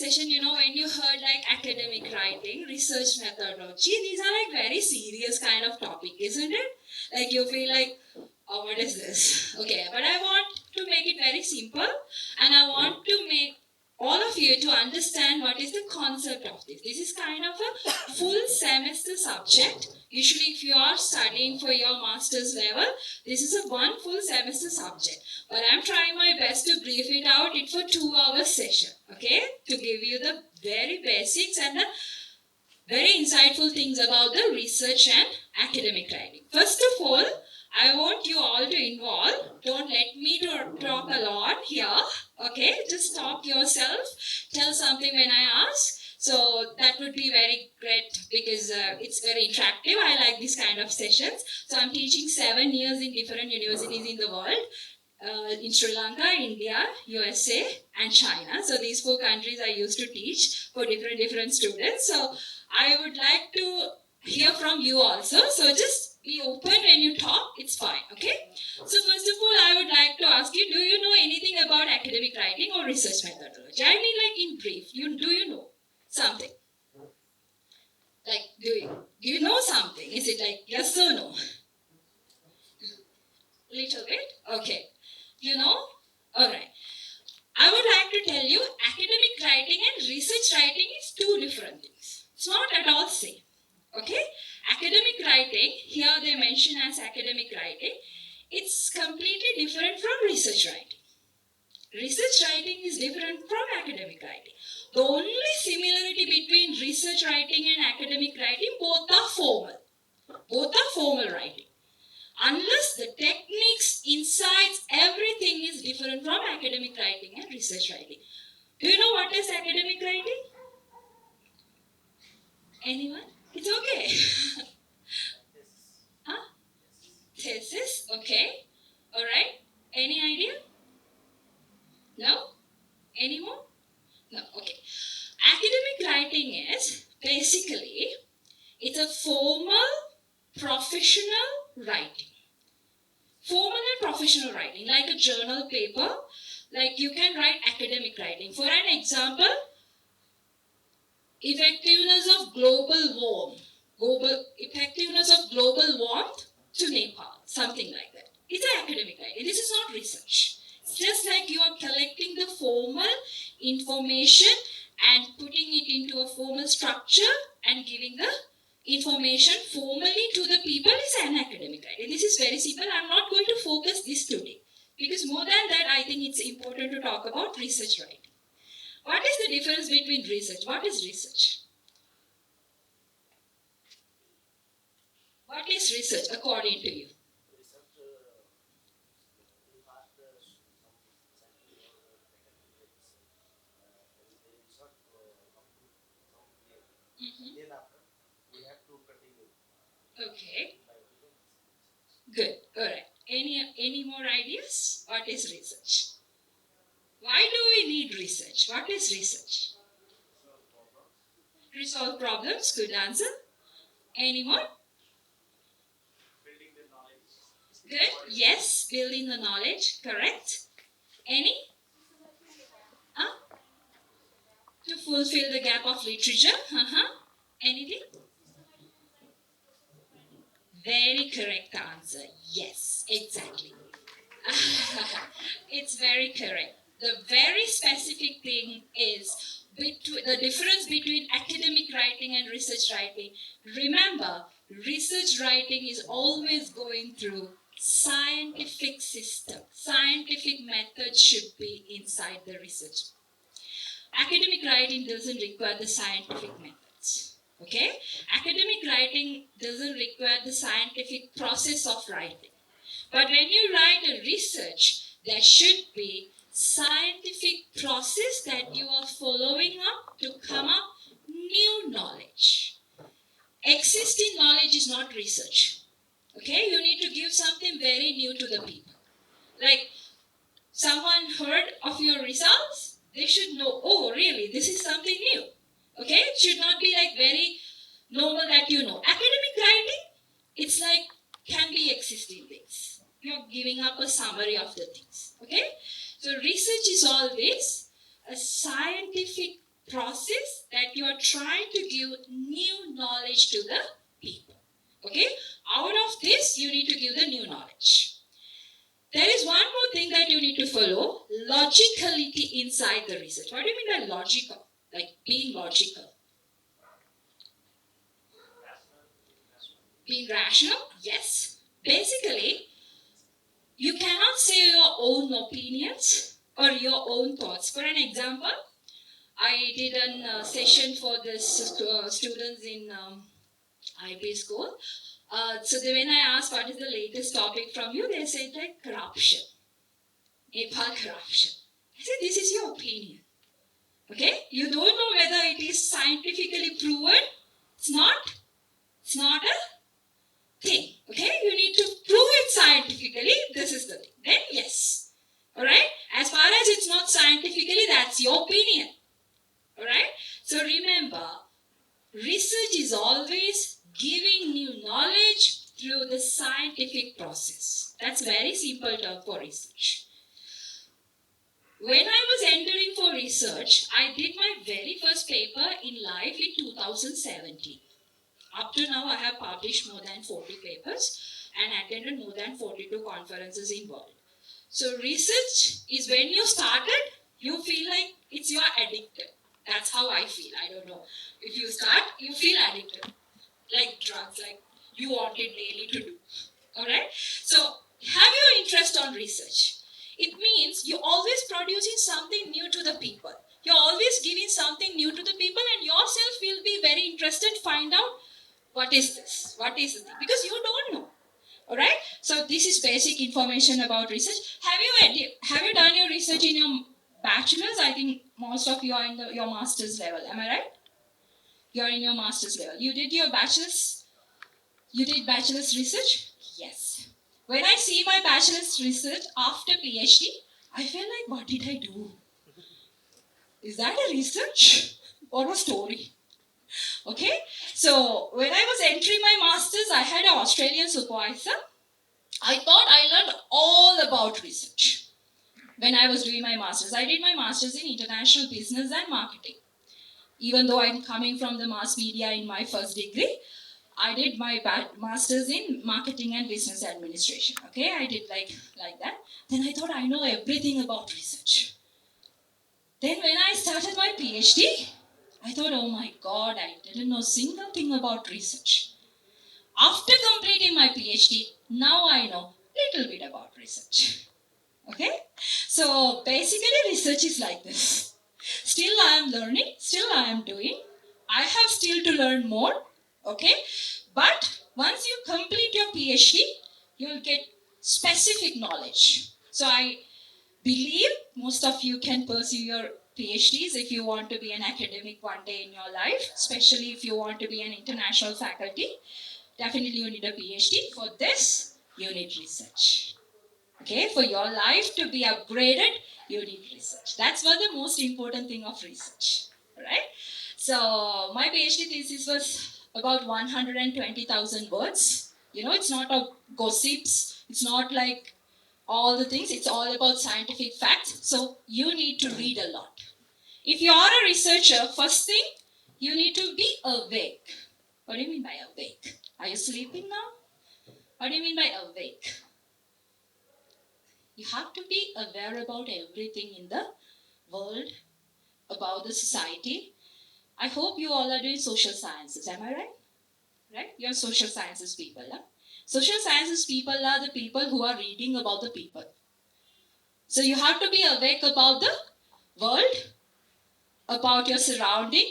session, when you heard like academic writing, research methodology, these are like very serious kind of topic, isn't it? Like you feel like, oh, what is this? Okay, but I want to make it very simple, and I want to make all of you to understand what is the concept of this. This is kind of a full semester subject. Usually if you are studying for your master's level, this is a one full semester subject. But I'm trying my best to brief it out for 2 hours session, okay? To give you the very basics and the very insightful things about the research and academic writing. First of all, I want you all to involve. Don't let me talk a lot here, okay? Just talk yourself. Tell something when I ask. So that would be very great because it's very interactive. I like this kind of sessions. So I'm teaching 7 years in different universities in the world. In Sri Lanka, India, USA, and China. So these 4 countries I used to teach for different students. So I would like to hear from you also. So just be open when you talk, it's fine, okay? So first of all, I would like to ask you, do you know anything about academic writing or research methodology? I mean like in brief, do you know something? Like, do you know something? Is it like yes or no? Little bit? Okay. You know? Alright. I would like to tell you, academic writing and research writing is 2 different things. It's not at all same. Okay? Academic writing, here they mention as academic writing, it's completely different from research writing. Research writing is different from academic writing. The only similarity between research writing and academic writing, both are formal. Both are formal writing. Unless the techniques, insights, everything is different from academic writing and research writing. Do you know what is academic writing? Anyone? It's okay. Huh? Thesis? Okay. Alright. Any idea? No? Any more? No. Okay. Academic writing is basically, it's a formal, professional writing. Formal and professional writing, like a journal paper, like you can write academic writing. For an example, effectiveness of global warmth to Nepal, something like that. It's an academic writing. This is not research. It's just like you are collecting the formal information and putting it into a formal structure and giving the information formally to the people is an academic writing. This is very simple. I'm not going to focus this today because more than that, I think it's important to talk about research writing. What is the difference between research? What is research? What is research according to you? Okay. Good. All right. Any more ideas? What is research? Why do we need research? What is research? Resolve problems. Good answer. Any more? Building the knowledge. Good. Yes. Building the knowledge. Correct. Any? Huh? To fulfill the gap of literature. Anything? Very correct answer. Yes, exactly. It's very correct. The very specific thing is the difference between academic writing and research writing. Remember, research writing is always going through scientific system. Scientific method should be inside the research. Academic writing doesn't require the scientific methods. Okay? Academic writing doesn't require the scientific process of writing. But when you write a research, there should be scientific process that you are following up to come up new knowledge. Existing knowledge is not research. Okay? You need to give something very new to the people. Like, someone heard of your results, they should know, oh, really, this is something new. Okay? It should not be like very normal that you know. Academic writing, it's like, can be existing things. You're giving up a summary of the things. Okay? So research is always a scientific process that you are trying to give new knowledge to the people. Okay? Out of this, you need to give the new knowledge. There is one more thing that you need to follow, logicality inside the research. What do you mean by logical? Like being logical. Being rational? Yes. Basically, you cannot say your own opinions or your own thoughts. For an example, I did a session for this students in IP school. When I asked what is the latest topic from you, they said like corruption. Nepal corruption. I said, this is your opinion. Okay? You don't know whether it is scientifically proven. It's not a thing. Okay? You need to prove it scientifically. This is the thing. Then yes. Alright? As far as it's not scientifically, that's your opinion. Alright? So remember, research is always giving new knowledge through the scientific process. That's very simple term for research. When I was entering for research, I did my very first paper in life in 2017. Up to now, I have published more than 40 papers and attended more than 42 conferences in world. So research is when you started, you feel like you are addicted. That's how I feel. I don't know. If you start, you feel addicted. Like drugs, like you want it daily to do. Alright? So have your interest on research. It means you're always producing something new to the people. You're always giving something new to the people and yourself will be very interested to find out what is this? What is the thing? Because you don't know. Alright? So this is basic information about research. Have you done your research in your bachelor's? I think most of you are in your master's level. Am I right? You're in your master's level. You did your bachelor's? You did bachelor's research? Yes. When I see my bachelor's research after PhD, I feel like, what did I do? Is that a research or a story? Okay? So, when I was entering my master's, I had an Australian supervisor. I thought I learned all about research when I was doing my master's. I did my master's in international business and marketing. Even though I'm coming from the mass media in my first degree, I did my master's in marketing and business administration. Okay, I did like that. Then I thought I know everything about research. Then when I started my PhD, I thought, oh my God, I didn't know a single thing about research. After completing my PhD, now I know a little bit about research. Okay, so basically research is like this. Still I am learning, still I am doing. I have still to learn more. Okay, but once you complete your PhD, you will get specific knowledge. So I believe most of you can pursue your PhDs if you want to be an academic one day in your life, especially if you want to be an international faculty. Definitely you need a PhD. For this, you need research. Okay, for your life to be upgraded, you need research. That's what the most important thing of research. Alright? So my PhD thesis was about 120,000 words. You know, it's not a gossips. It's not like all the things. It's all about scientific facts. So you need to read a lot. If you are a researcher, first thing, you need to be awake. What do you mean by awake? Are you sleeping now? What do you mean by awake? You have to be aware about everything in the world, about the society. I hope you all are doing social sciences. Am I right? Right? You're social sciences people. Huh? Social sciences people are the people who are reading about the people. So you have to be awake about the world, about your surrounding,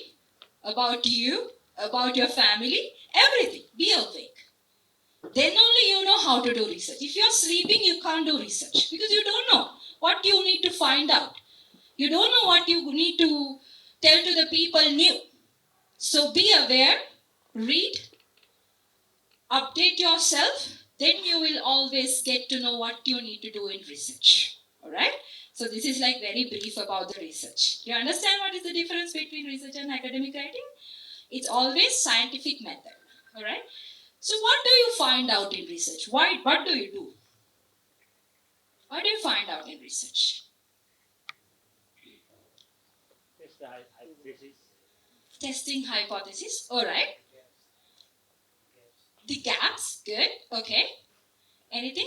about you, about your family, everything. Be awake. Then only you know how to do research. If you're sleeping, you can't do research because you don't know what you need to find out. You don't know what you need to tell to the people new. So be aware, read, update yourself, then you will always get to know what you need to do in research. Alright? So this is like very brief about the research. Do you understand what is the difference between research and academic writing? It's always scientific method. Alright? So what do you find out in research? What do you do? What do you find out in research? Yes, I basically Testing hypothesis. All right. The gaps. Good. Okay. Anything?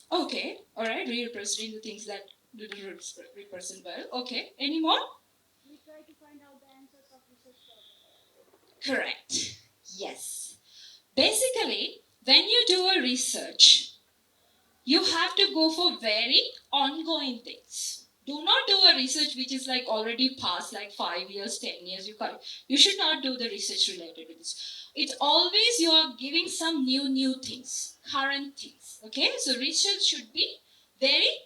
Okay. All right. Representing the things that didn't represent well. Okay. Any more? We try to find out the answers of research problems. Correct. Yes. Basically, when you do a research, you have to go for very ongoing things. Do not do a research which is like already past, like 5 years, 10 years. You should not do the research related to this. It's always you are giving some new things, current things. Okay, so research should be very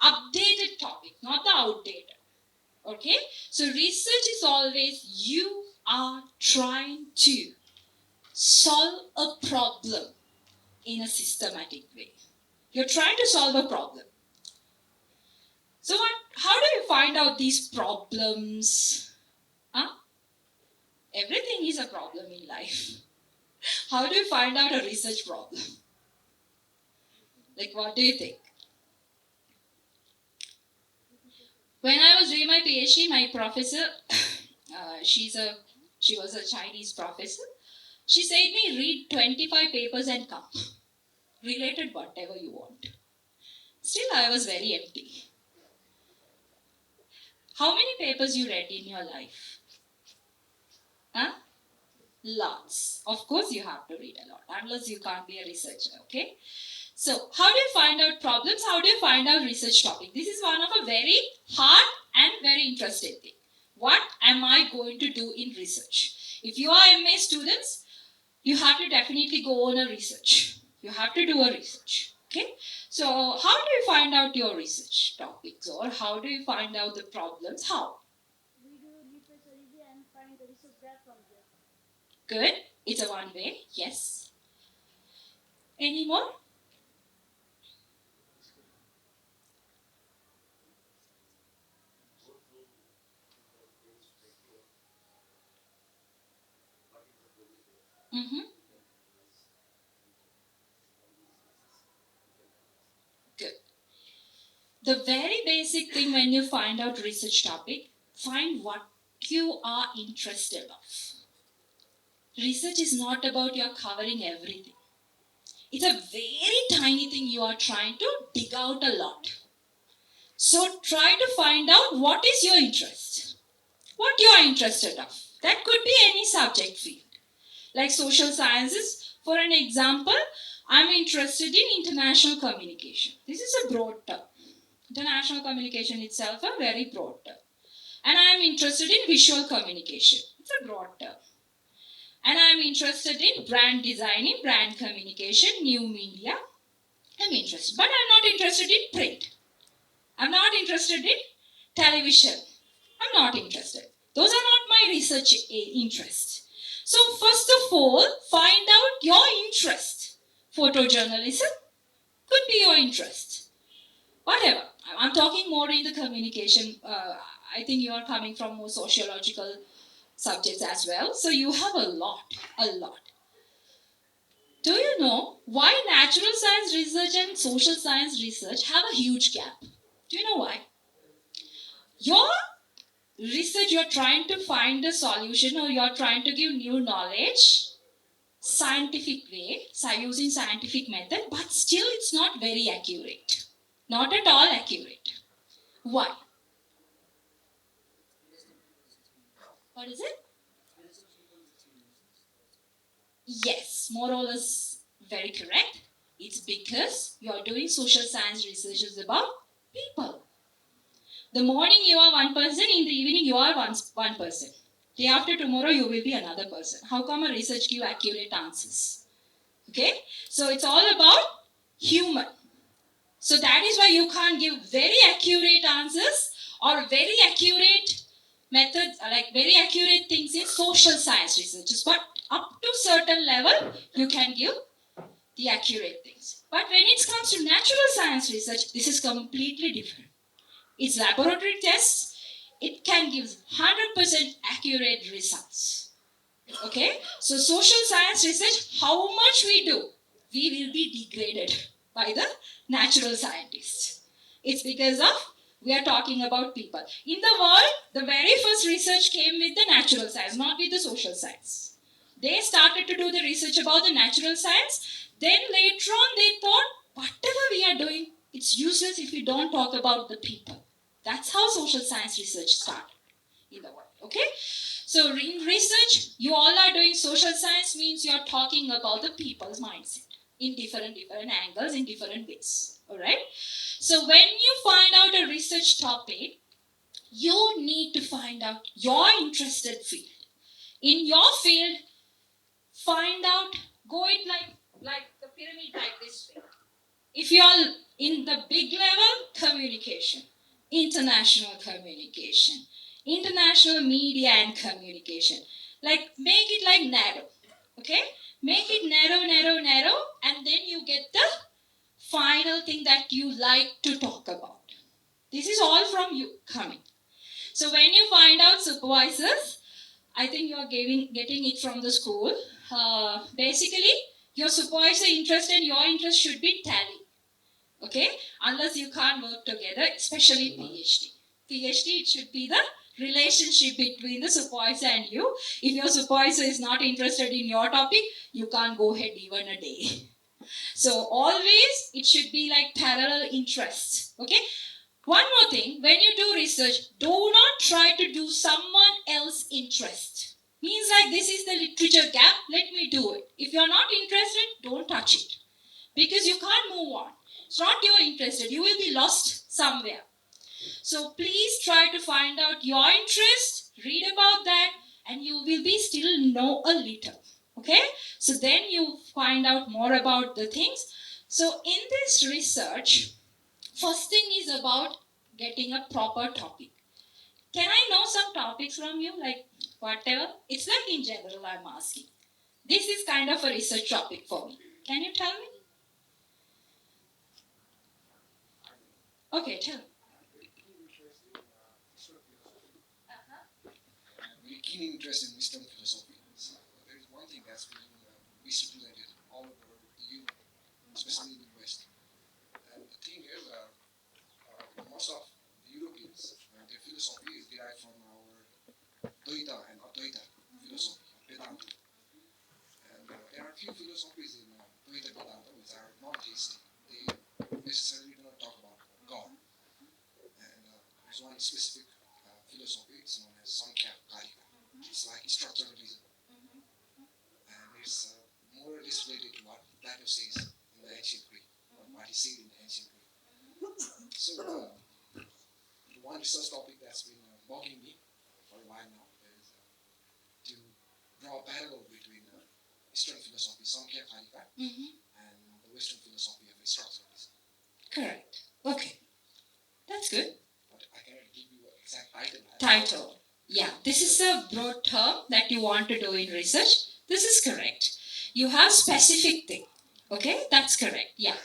updated topic, not the outdated. Okay, so research is always you are trying to solve a problem in a systematic way. You're trying to solve a problem. So how do you find out these problems? Huh? Everything is a problem in life. How do you find out a research problem? Like, what do you think? When I was doing my PhD, my professor, she was a Chinese professor. She said me read 25 papers and come. Related whatever you want. Still, I was very empty. How many papers you read in your life? Huh? Lots. Of course, you have to read a lot, unless you can't be a researcher, okay? So, how do you find out problems? How do you find out research topic? This is one of a very hard and very interesting thing. What am I going to do in research? If you are MA students, you have to definitely go on a research. You have to do a research, okay? So, how do you find out your research topics, or how do you find out the problems? How? We do literature review and find the research graph from there. Good. It's a one way. Yes. Any more? Mm-hmm. Good. The very basic thing when you find out research topic, find what you are interested of. Research is not about you're covering everything. It's a very tiny thing you are trying to dig out a lot. So try to find out what is your interest. What you are interested of. That could be any subject field. Like social sciences, for an example, I'm interested in international communication. This is a broad term. International communication itself a very broad term. And I am interested in visual communication. It's a broad term. And I am interested in brand designing, brand communication, new media. I'm interested. But I'm not interested in print. I'm not interested in television. I'm not interested. Those are not my research interests. So first of all, find out your interest. Photojournalism could be your interest. Whatever. I'm talking more in the communication. I think you are coming from more sociological subjects as well. So you have a lot. Do you know why natural science research and social science research have a huge gap? Do you know why? Your research, you're trying to find a solution, or you're trying to give new knowledge, scientific way, using scientific method, but still it's not very accurate. Not at all accurate. Why? What is it? Yes, more or less very correct. It's because you are doing social science researches about people. The morning you are one person, in the evening you are one person. Day after tomorrow you will be another person. How come a research give accurate answers? Okay? So it's all about human. So that is why you can't give very accurate answers or very accurate methods, like very accurate things in social science researches. But up to certain level, you can give the accurate things. But when it comes to natural science research, this is completely different. It's laboratory tests. It can give 100% accurate results. Okay? So social science research, how much we do, we will be degraded. by the natural scientists. It's because of we are talking about people. In the world, the very first research came with the natural science, not with the social science. They started to do the research about the natural science. Then later on, they thought, whatever we are doing, it's useless if we don't talk about the people. That's how social science research started in the world. Okay? So in research, you all are doing social science means you are talking about the people's mindset in different angles, in different ways. Alright? So when you find out a research topic, you need to find out your interested field. In your field, find out, go it like the pyramid like this way. If you are in the big level, communication, international communication, international media and communication. Like make it like narrow. Okay? Make it narrow, and then you get the final thing that you like to talk about. This is all from you coming. So when you find out supervisors, I think you are getting it from the school. Basically, your supervisor interest and your interest should be tally. Okay? Unless you can't work together, especially PhD. PhD, it should be the relationship between the supervisor and you. If your supervisor is not interested in your topic, you can't go ahead even a day. So always it should be like parallel interests. Okay? One more thing, when you do research, do not try to do someone else's interest. Means like this is the literature gap, let me do it. If you're not interested, don't touch it. Because you can't move on. It's not you're interested, you will be lost somewhere. So please try to find out your interest, read about that, and you will be still know a little. Okay? So then you find out more about the things. So in this research, first thing is about getting a proper topic. Can I know some topics from you? Like whatever? It's like in general I'm asking. This is kind of a research topic for me. Can you tell me? Okay, tell me. Very keen interest in Eastern philosophy. So there is one thing that's being represented all over the Europe, especially in the West. And the thing is, most of the Europeans, their philosophy is derived from our Dvaita and Advaita philosophy, Vedanta. And there are a few philosophies in Dvaita Vedanta which are non-theistic. They necessarily do not talk about God. And there's one specific philosophy, it's known as Sankhya Karika. It's like structuralism. And it's more or less related to what Plato says in the ancient Greek, or what he said in the ancient Greek. So, one research topic that's been bugging me for a while now is to draw a parallel between Eastern philosophy, Sankhya Karika, and the Western philosophy of structuralism. Correct. Okay. That's good. But I cannot give you an exact title. Title. Yeah, this is a broad term that you want to do in research. This is correct. You have specific thing. Okay, that's correct. Yeah.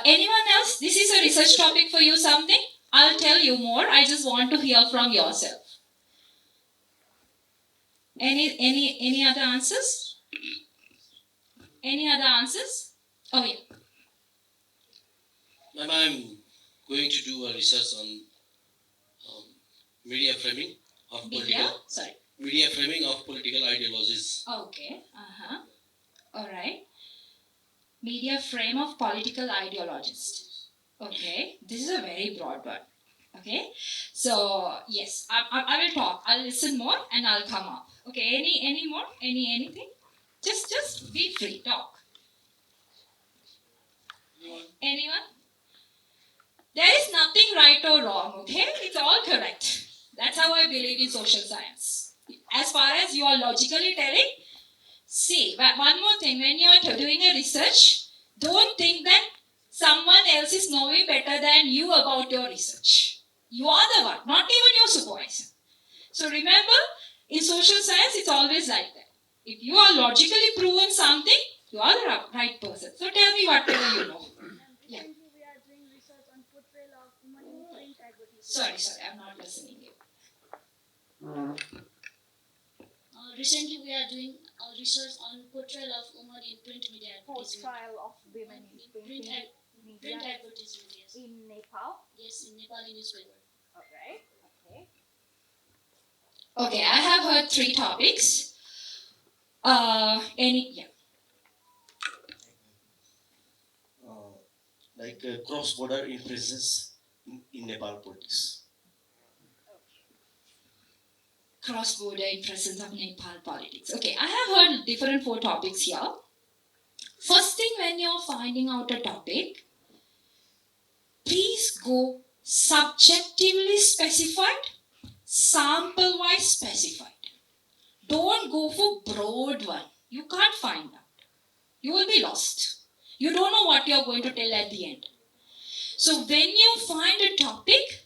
Anyone else? This is a research topic for you. Something? I'll tell you more. I just want to hear from yourself. Any other answers? Any other answers? Oh yeah. Ma'am, I'm going to do a research on media framing of media framing of political ideologies. Okay. All right. Media frame of political ideologies. Okay. This is a very broad word. Okay. So yes, I will talk. I'll listen more and I'll come up. Okay. Any more? Anything? Just be free. Talk. Anyone? There is nothing right or wrong. Okay. It's all correct. That's how I believe in social science. As far as you are logically telling, see, one more thing, when you are doing a research, don't think that someone else is knowing better than you about your research. You are the one, not even your supervisor. So remember, in social science, it's always like that. If you are logically proven something, you are the right person. So tell me whatever you know. Yeah. We are doing research on portrayal of women in print advertising. Sorry, I'm not listening to you. recently we are doing research on portrayal of women in print media advertisement. Portrayal of women in Print media advertisement, yes. in Nepal. Yes, in Nepali newspaper. Alright. Okay. Okay, I have heard 3 topics. Yeah. Like cross-border influences in Nepal politics. Cross-border influences of Nepal politics. Okay, I have heard different 4 topics here. First thing, when you're finding out a topic, please go subjectively specified, sample-wise specified. Don't go for broad one. You can't find out. You will be lost. You don't know what you're going to tell at the end. So when you find a topic,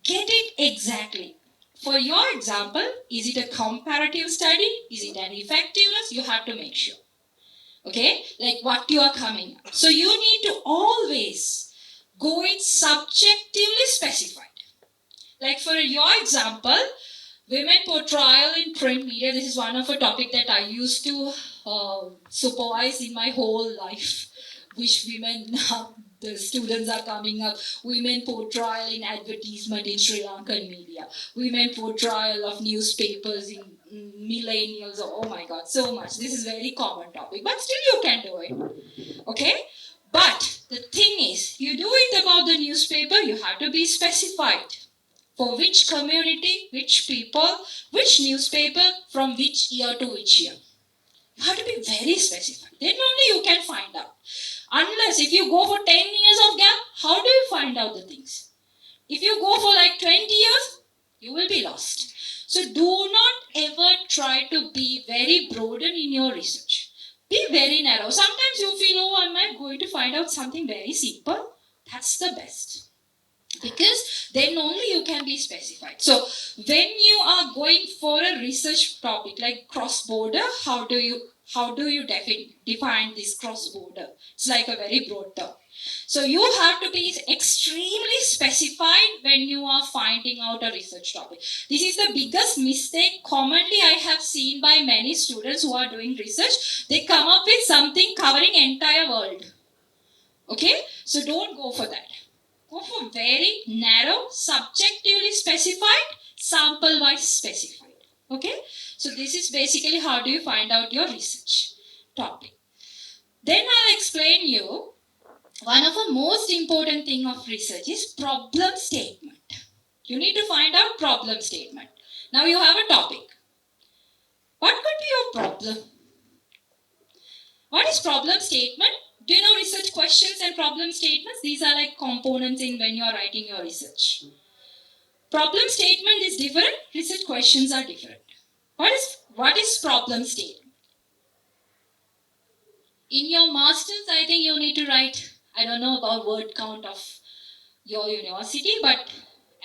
get it exactly. For your example, is it a comparative study? Is it an effectiveness? You have to make sure. Okay? Like what you are coming up. So you need to always go in subjectively specified. Like for your example, women portrayal in print media. This is one of a topic that I used to supervise in my whole life. Which women, the students are coming up. Women portrayal in advertisement in Sri Lankan media. Women portrayal of newspapers in millennials. Oh my God, so much. This is very common topic. But still you can do it. Okay? But the thing is, you do it about the newspaper, you have to be specified. For which community, which people, which newspaper, from which year to which year. You have to be very specific. Then only you can find out. Unless if you go for 10 years of gap, how do you find out the things? If you go for like 20 years, you will be lost. So do not ever try to be very broaden in your research. Be very narrow. Sometimes you feel, oh, am I going to find out something very simple? That's the best. Because then only you can be specified. So when you are going for a research topic like cross-border, how do you define this cross-border? It's like a very broad term. So you have to be extremely specified when you are finding out a research topic. This is the biggest mistake commonly I have seen by many students who are doing research. They come up with something covering entire world. Okay? So don't go for that. Go for very narrow, subjectively specified, sample-wise specified. Okay? So this is basically how do you find out your research topic. Then I'll explain you one of the most important thing of research is problem statement. You need to find out problem statement. Now you have a topic. What could be your problem? What is problem statement? Do you know research questions and problem statements? These are like components in when you are writing your research. Problem statement is different, research questions are different. What is problem statement? In your masters, I think you need to write, I don't know about word count of your university, but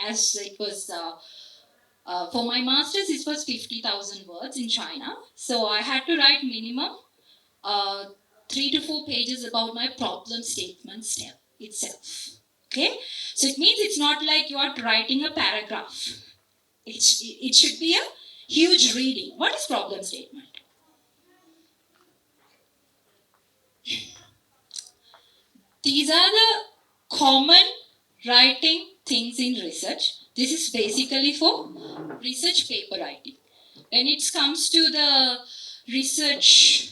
as it was, for my masters, it was 50,000 words in China. So I had to write minimum 3 to 4 pages about my problem statement itself. Okay? So it means it's not like you are writing a paragraph. It should be a huge reading. What is problem statement? These are the common writing things in research. This is basically for research paper writing. When it comes to the research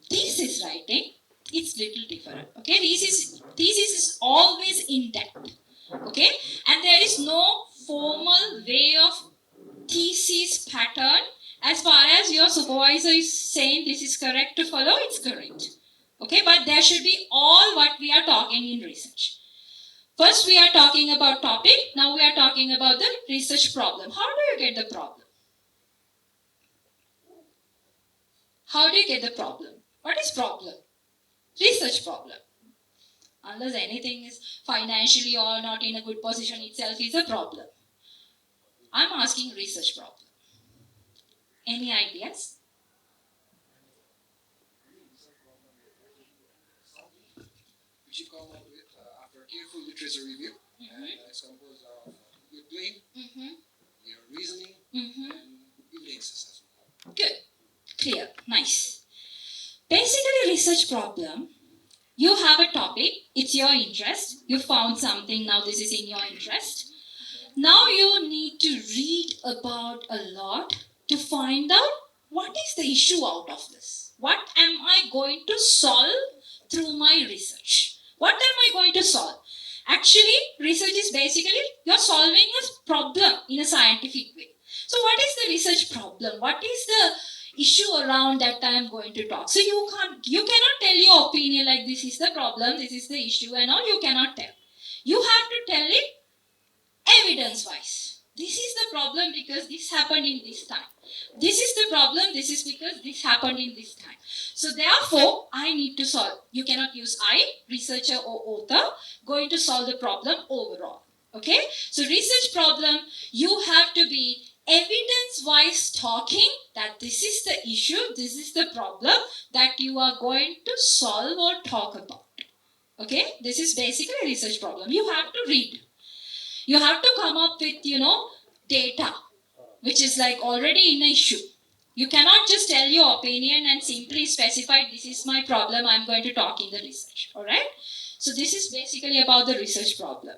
thesis writing, it's little different. Okay, thesis is always in depth. Okay, and there is no formal way of thesis pattern. As far as your supervisor is saying this is correct to follow, it's correct. Okay, but there should be all what we are talking in research. First we are talking about topic, now we are talking about the research problem. How do you get the problem? How do you get the problem? What is problem? Research problem. Unless anything is financially or not in a good position itself is a problem. I'm asking research problem. Any ideas? Which you come up with after careful literature review, and it's composed of your doing, your reasoning, and evidences as well. Good. research problem, you have a topic, it's your interest, you found something, now this is in your interest. Now you need to read about a lot to find out what is the issue out of this. What am I going to solve through my research? What am I going to solve? Actually, research is basically you're solving a problem in a scientific way. So what is the research problem? What is the issue around that I am going to talk? So you cannot tell your opinion like this is the problem, this is the issue and all. You cannot tell. You have to tell it evidence-wise. This is the problem because this happened in this time. This is the problem, this is because this happened in this time. So therefore, I need to solve. You cannot use I, researcher or author, going to solve the problem overall. Okay? So research problem, you have to be evidence-wise talking that this is the issue, this is the problem that you are going to solve or talk about. Okay? This is basically a research problem. You have to read. You have to come up with, data, which is like already in an issue. You cannot just tell your opinion and simply specify this is my problem, I'm going to talk in the research. Alright? So this is basically about the research problem.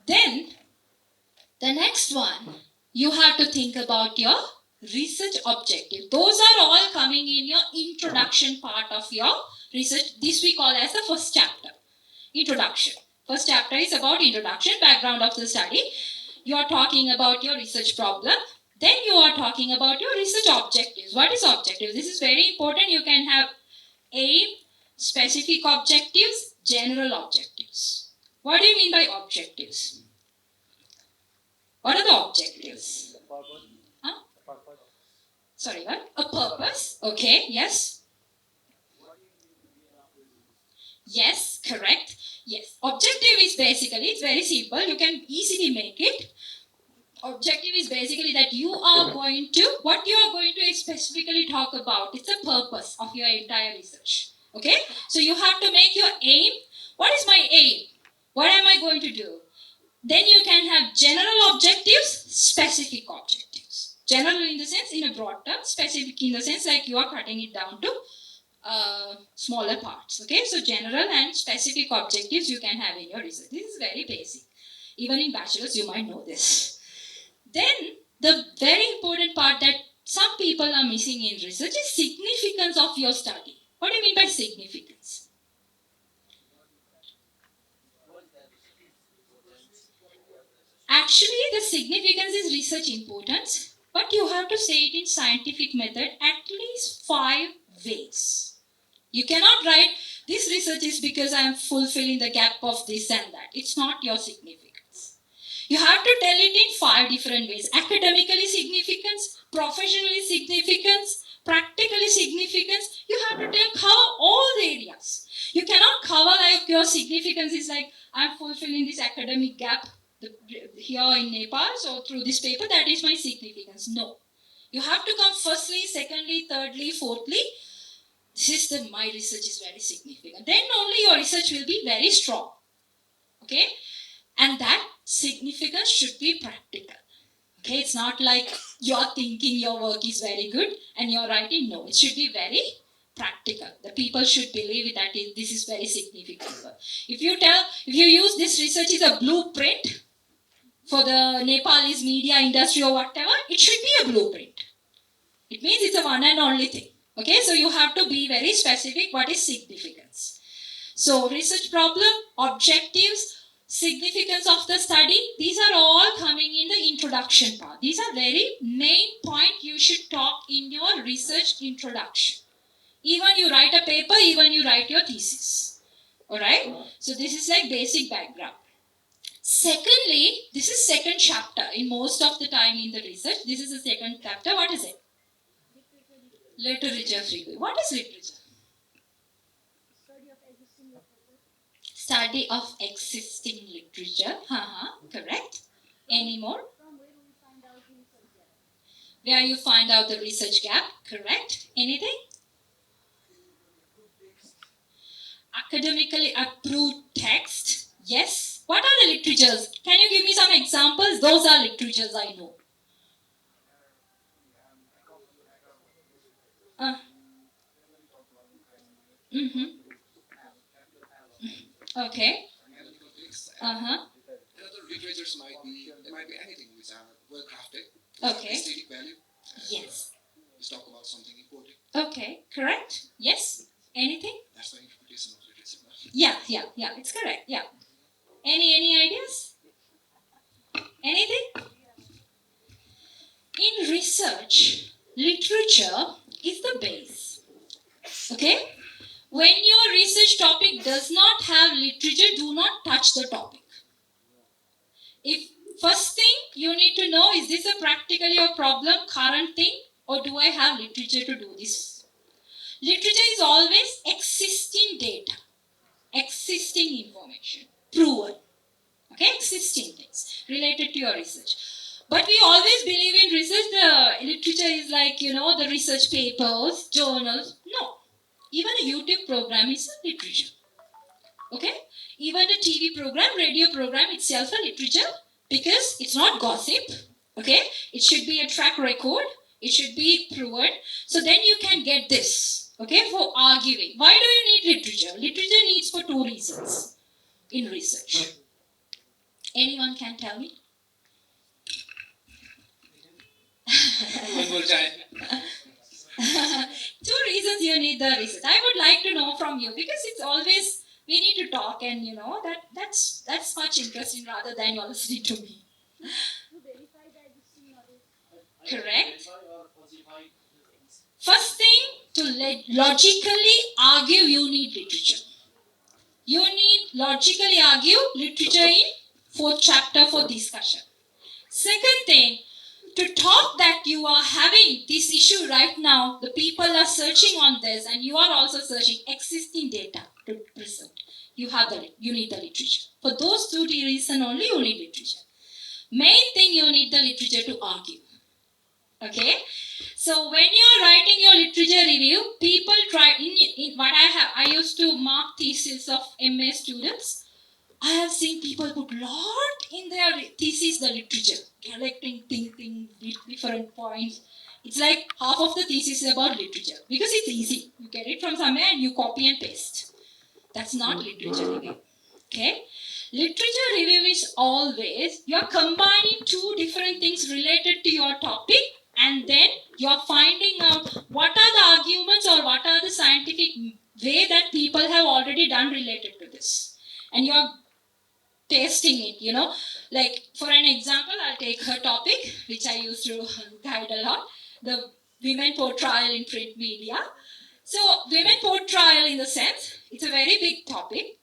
Then, the next one, you have to think about your research objective. Those are all coming in your introduction part of your research. This we call as the first chapter. Introduction. First chapter is about introduction, background of the study. You are talking about your research problem. Then you are talking about your research objectives. What is objective? This is very important. You can have aim, specific objectives, general objectives. What do you mean by objectives? What are the objectives? Huh? Sorry, what? A purpose. Okay, yes. Yes, correct. Yes. Objective is basically, it's very simple. You can easily make it. Objective is basically that you are going to, what you are going to specifically talk about. It's the purpose of your entire research. Okay? So you have to make your aim. What is my aim? What am I going to do? Then you can have general objectives, specific objectives. General in the sense, in a broad term, specific in the sense like you are cutting it down to smaller parts. Okay, so general and specific objectives you can have in your research. This is very basic. Even in bachelor's, you might know this. Then, the very important part that some people are missing in research is significance of your study. What do you mean by significance? Actually, the significance is research importance, but you have to say it in scientific method at least 5 ways. You cannot write, this research is because I am fulfilling the gap of this and that. It's not your significance. You have to tell it in 5 different ways. Academically significance, professionally significance, practically significance. You have to cover all the areas. You cannot cover like your significance is like, I'm fulfilling this academic gap here in Nepal, so through this paper, that is my significance. No. You have to come firstly, secondly, thirdly, fourthly. This is my research is very significant. Then only your research will be very strong. Okay? And that significance should be practical. Okay? It's not like you're thinking your work is very good and you're writing. No, it should be very practical. The people should believe that this is very significant. If you use this research as a blueprint for the Nepalese media industry or whatever, it should be a blueprint. It means it's a one and only thing. Okay, so you have to be very specific what is significance. So research problem, objectives, significance of the study, these are all coming in the introduction part. These are very main point you should talk in your research introduction. Even you write a paper, even you write your thesis. Alright, so this is like basic background. Secondly, this is second chapter in most of the time in the research. This is the second chapter. What is it? Literature frequency. What is literature? Study of existing literature. Correct. Any more? Where you find out the research gap. Correct. Anything? Academically approved text. Yes. What are the literatures? Can you give me some examples? Those are literatures I know. Mm-hmm. Okay. analytical things. Uh-huh. And other literatures might be anything which are well crafted, Okay. aesthetic value. Yes. Let's talk about something important. Okay. Correct. Yes. Anything? That's the interpretation of literature. Yeah. It's correct. Yeah. Any ideas? Anything? In research, literature is the base. Okay? When your research topic does not have literature, do not touch the topic. If first thing you need to know, is this a practically a problem, current thing, or do I have literature to do this? Literature is always existing data, existing information, proven. Okay, existing things related to your research. But we always believe in research, the literature is like, the research papers, journals. No. Even a YouTube program is a literature. Okay? Even a TV program, radio program itself a literature because it's not gossip. Okay? It should be a track record. It should be proven. So then you can get this. Okay? For arguing. Why do you need literature? Literature needs for two reasons in research. Anyone can tell me? One more time. Two reasons you need the research. I would like to know from you because it's always we need to talk and that's much interesting rather than you're listening to me. To verify the existing knowledge. Correct. First thing, to logically argue, you need literature. You need logically argue literature in fourth chapter for discussion. Second thing, to talk that you are having this issue right now, the people are searching on this and you are also searching existing data to present. You need the literature. For those two reasons only, you need literature. Main thing, you need the literature to argue. Okay? So when you are writing your literature review, people try, in what I used to mark thesis of MA students. I have seen people put lot in their thesis, the literature, collecting thinking, different points. It's like half of the thesis is about literature because it's easy. You get it from somewhere and you copy and paste. That's not literature review. Okay? Literature review is always you're combining two different things related to your topic and then you're finding out what are the arguments or what are the scientific way that people have already done related to this. And you're tasting it, Like for an example, I'll take her topic, which I used to guide a lot, the women portrayal in print media. So women portrayal in the sense, it's a very big topic.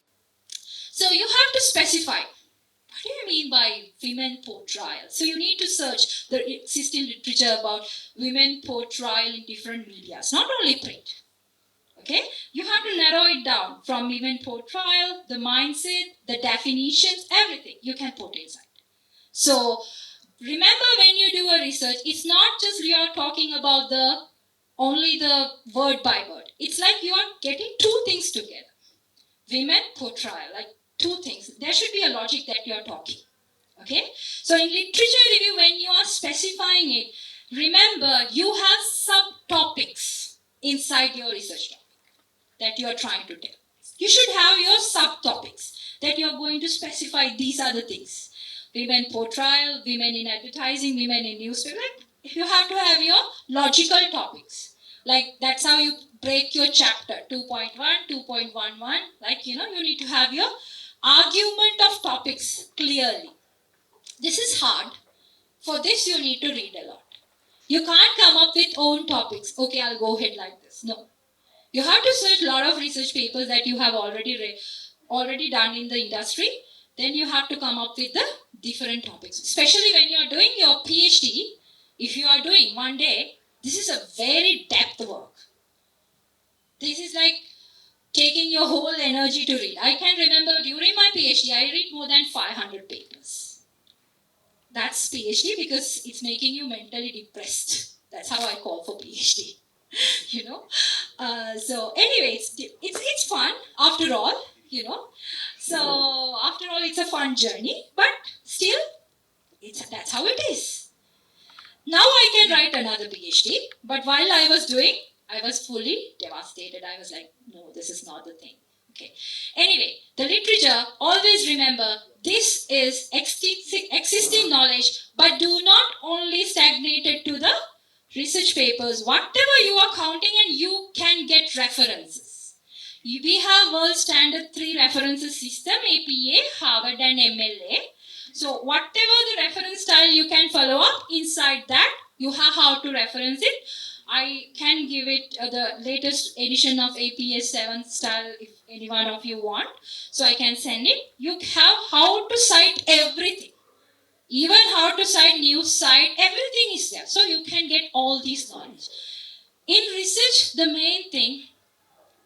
So you have to specify, what do you mean by women portrayal? So you need to search the existing literature about women portrayal in different medias, not only print. Okay? You have to narrow it down from women portrayal, the mindset, the definitions, everything you can put inside. So remember when you do a research, it's not just you are talking about only the word by word. It's like you are getting two things together. Women portrayal, like two things. There should be a logic that you are talking. Okay? So in literature review, when you are specifying it, remember you have subtopics inside your research topic that you are trying to tell. You should have your subtopics that you are going to specify. These are the things. Women portrayal, women in advertising, women in newspaper. You have to have your logical topics. Like that's how you break your chapter 2.1, 2.11. Like, you need to have your argument of topics clearly. This is hard. For this, you need to read a lot. You can't come up with own topics. Okay, I'll go ahead like this. No. You have to search a lot of research papers that you have already done in the industry. Then you have to come up with the different topics. Especially when you are doing your PhD, if you are doing one day, this is a very depth work. This is like taking your whole energy to read. I can remember during my PhD, I read more than 500 papers. That's PhD because it's making you mentally depressed. That's how I call for PhD. So anyway, it's fun after all, So after all, it's a fun journey, but still, that's how it is. Now I can write another PhD, but while I was doing, I was fully devastated. I was like, no, this is not the thing. Okay. Anyway, the literature, always remember, this is existing knowledge, but do not only stagnate it to the research papers. Whatever you are counting, and you can get references. We have world standard 3 references system, APA, Harvard and MLA. So whatever the reference style you can follow up, inside that you have how to reference it. I can give it the latest edition of APA 7th style if any one of you want. So I can send it. You have how to cite everything. Even how to cite news site, everything is there. So you can get all these knowledge. In research, the main thing,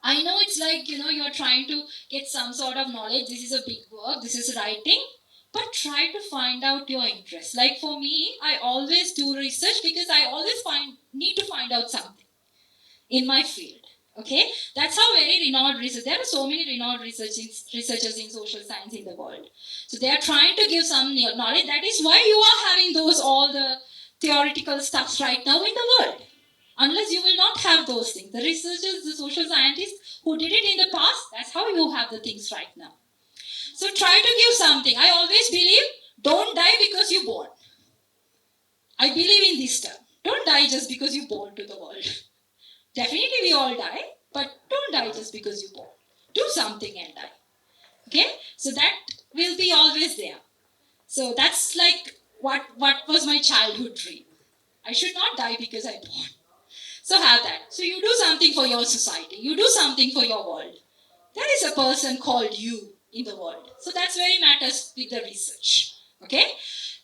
I know it's like, you're trying to get some sort of knowledge. This is a big work. This is writing. But try to find out your interest. Like for me, I always do research because I always need to find out something in my field. Okay? That's how very renowned research. There are so many renowned researchers in social science in the world. So they are trying to give some knowledge. That is why you are having all the theoretical stuffs right now in the world. Unless you will not have those things. The researchers, the social scientists who did it in the past, that's how you have the things right now. So try to give something. I always believe, don't die because you're born. I believe in this term. Don't die just because you're born to the world. Definitely we all die, but don't die just because you're born. Do something and die. Okay? So that will be always there. So that's like what was my childhood dream. I should not die because I'm born. So have that. So you do something for your society. You do something for your world. There is a person called you in the world. So that's very matters with the research. Okay?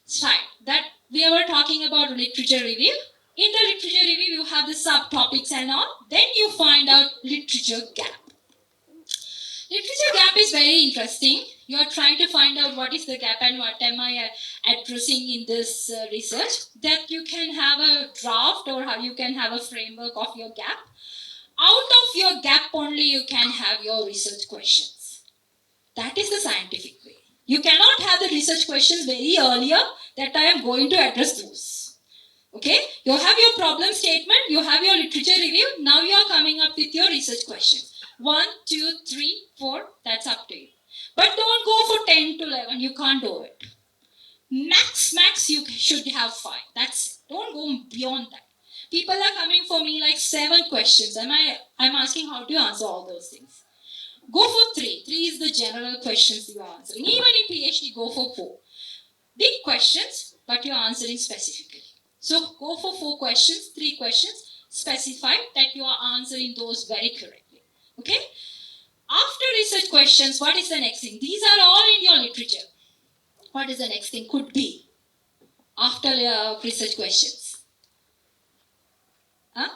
Fine. That we were talking about literature review. In the literature review, you have the subtopics and all. Then you find out literature gap. Literature gap is very interesting. You are trying to find out what is the gap and what am I addressing in this research. That you can have a draft or how you can have a framework of your gap. Out of your gap only you can have your research questions. That is the scientific way. You cannot have the research questions very earlier that I am going to address those. Okay? You have your problem statement, you have your literature review, now you are coming up with your research questions. 1, 2, 3, 4, that's up to you. But don't go for 10 to 11, you can't do it. Max you should have 5. That's it. Don't go beyond that. People are coming for me like 7 questions. I'm asking how to answer all those things. Go for 3. 3 is the general questions you are answering. Even in PhD, go for 4. Big questions, but you are answering specifically. So go for 4 questions, 3 questions, specify that you are answering those very correctly. Okay? After research questions, what is the next thing? These are all in your literature. What is the next thing? Could be after research questions. Huh?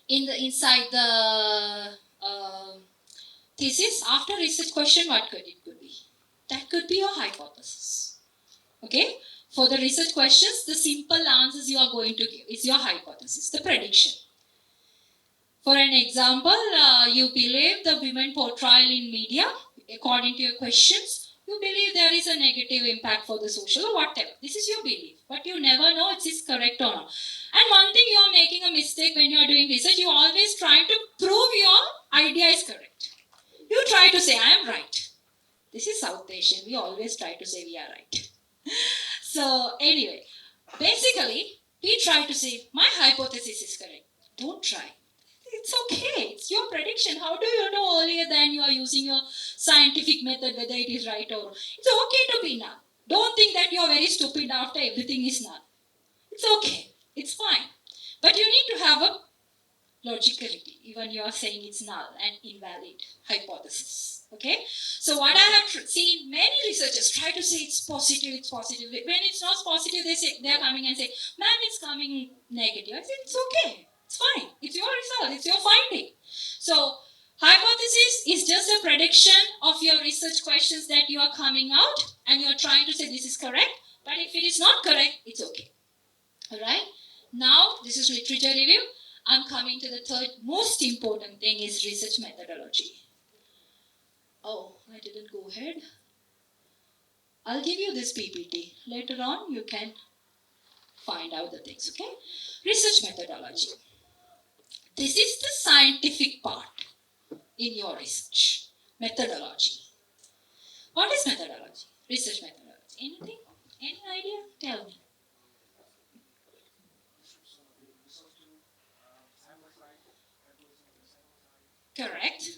Inside the thesis, after research question, what could it be? That could be your hypothesis. Okay? For the research questions, the simple answers you are going to give is your hypothesis, the prediction. For an example, you believe the women portrayal in media, according to your questions, you believe there is a negative impact for the social or whatever. This is your belief, but you never know it is correct or not. And one thing, you are making a mistake when you are doing research, you are always trying to prove your idea is correct. You try to say, I am right. This is South Asian. We always try to say we are right. So anyway, basically, we try to say, my hypothesis is correct. Don't try. It's okay. It's your prediction. How do you know earlier than you are using your scientific method whether it is right or wrong? It's okay to be null. Don't think that you are very stupid after everything is null. It's okay. It's fine. But you need to have a logicality. Even you are saying it's null and invalid hypothesis. Okay? So what I have seen, many researchers try to say it's positive, it's positive. When it's not positive, they are coming and say, man, it's coming negative. I say, it's okay. It's fine. It's your result. It's your finding. So, hypothesis is just a prediction of your research questions that you are coming out and you are trying to say this is correct. But if it is not correct, it's okay. Alright? Now, this is literature review. I'm coming to the third most important thing is research methodology. Oh, I didn't go ahead. I'll give you this PPT. Later on, you can find out the things, okay? Research methodology. This is the scientific part in your research. Methodology. What is methodology? Research methodology. Anything? Any idea? Tell me. Correct.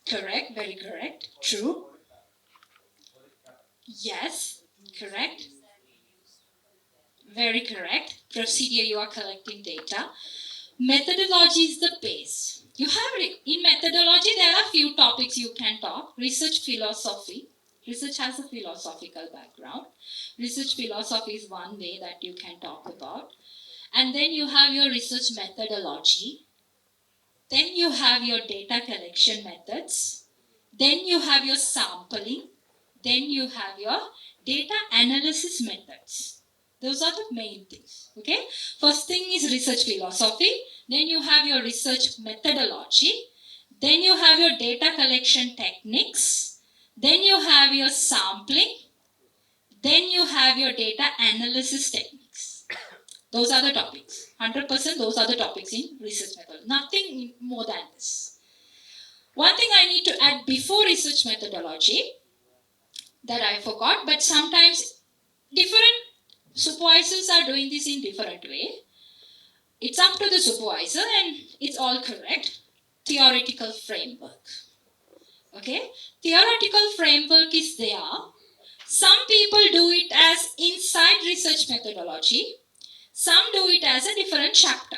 Correct. Very correct. True. Yes. Correct. Very correct. Procedure, you are collecting data. Methodology is the base. You have in methodology there are few topics you can talk. Research philosophy. Research has a philosophical background. Research philosophy is one way that you can talk about. And then you have your research methodology. Then you have your data collection methods. Then you have your sampling. Then you have your data analysis methods. Those are the main things, okay? First thing is research philosophy. Then you have your research methodology. Then you have your data collection techniques. Then you have your sampling. Then you have your data analysis techniques. Those are the topics. 100% those are the topics in research method. Nothing more than this. One thing I need to add before research methodology that I forgot, but sometimes different supervisors are doing this in different way. It's up to the supervisor and it's all correct. Theoretical framework. Okay? Theoretical framework is there. Some people do it as inside research methodology. Some do it as a different chapter.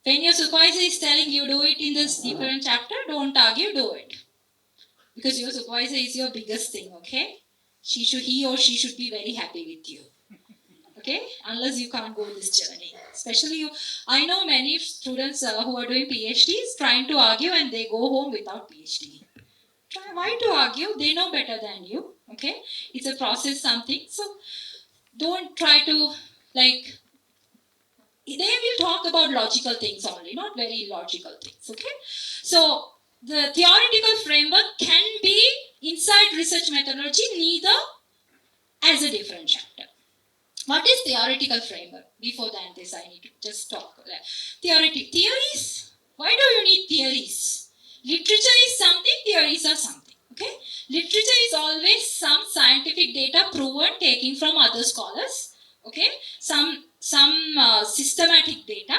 When your supervisor is telling you do it in this different chapter, don't argue, do it. Because your supervisor is your biggest thing, okay? He or she should be very happy with you. Okay, unless you can't go this journey. Especially you, I know many students who are doing PhDs trying to argue and they go home without PhD. Why to argue? They know better than you. Okay, it's a process something. So don't try to like. They will talk about logical things only, not very illogical things. Okay, so the theoretical framework can be inside research methodology, neither as a different chapter. What is theoretical framework? Before than this, I need to just talk. Theories. Why do you need theories? Literature is something, theories are something. Okay? Literature is always some scientific data proven, taken from other scholars. Okay? Some systematic data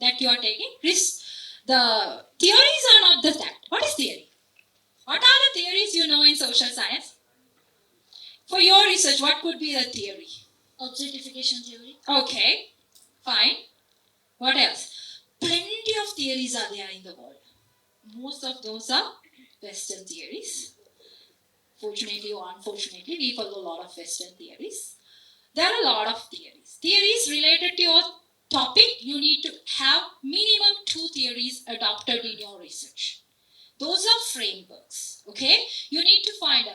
that you are taking. The theories are not that. What is theory? What are the theories you know in social science? For your research, what could be the theory? Objectification theory. Okay, fine. What else? Plenty of theories are there in the world. Most of those are Western theories. Fortunately or unfortunately, we follow a lot of Western theories. There are a lot of theories. Theories related to your topic, you need to have minimum 2 theories adopted in your research. Those are frameworks, okay? You need to find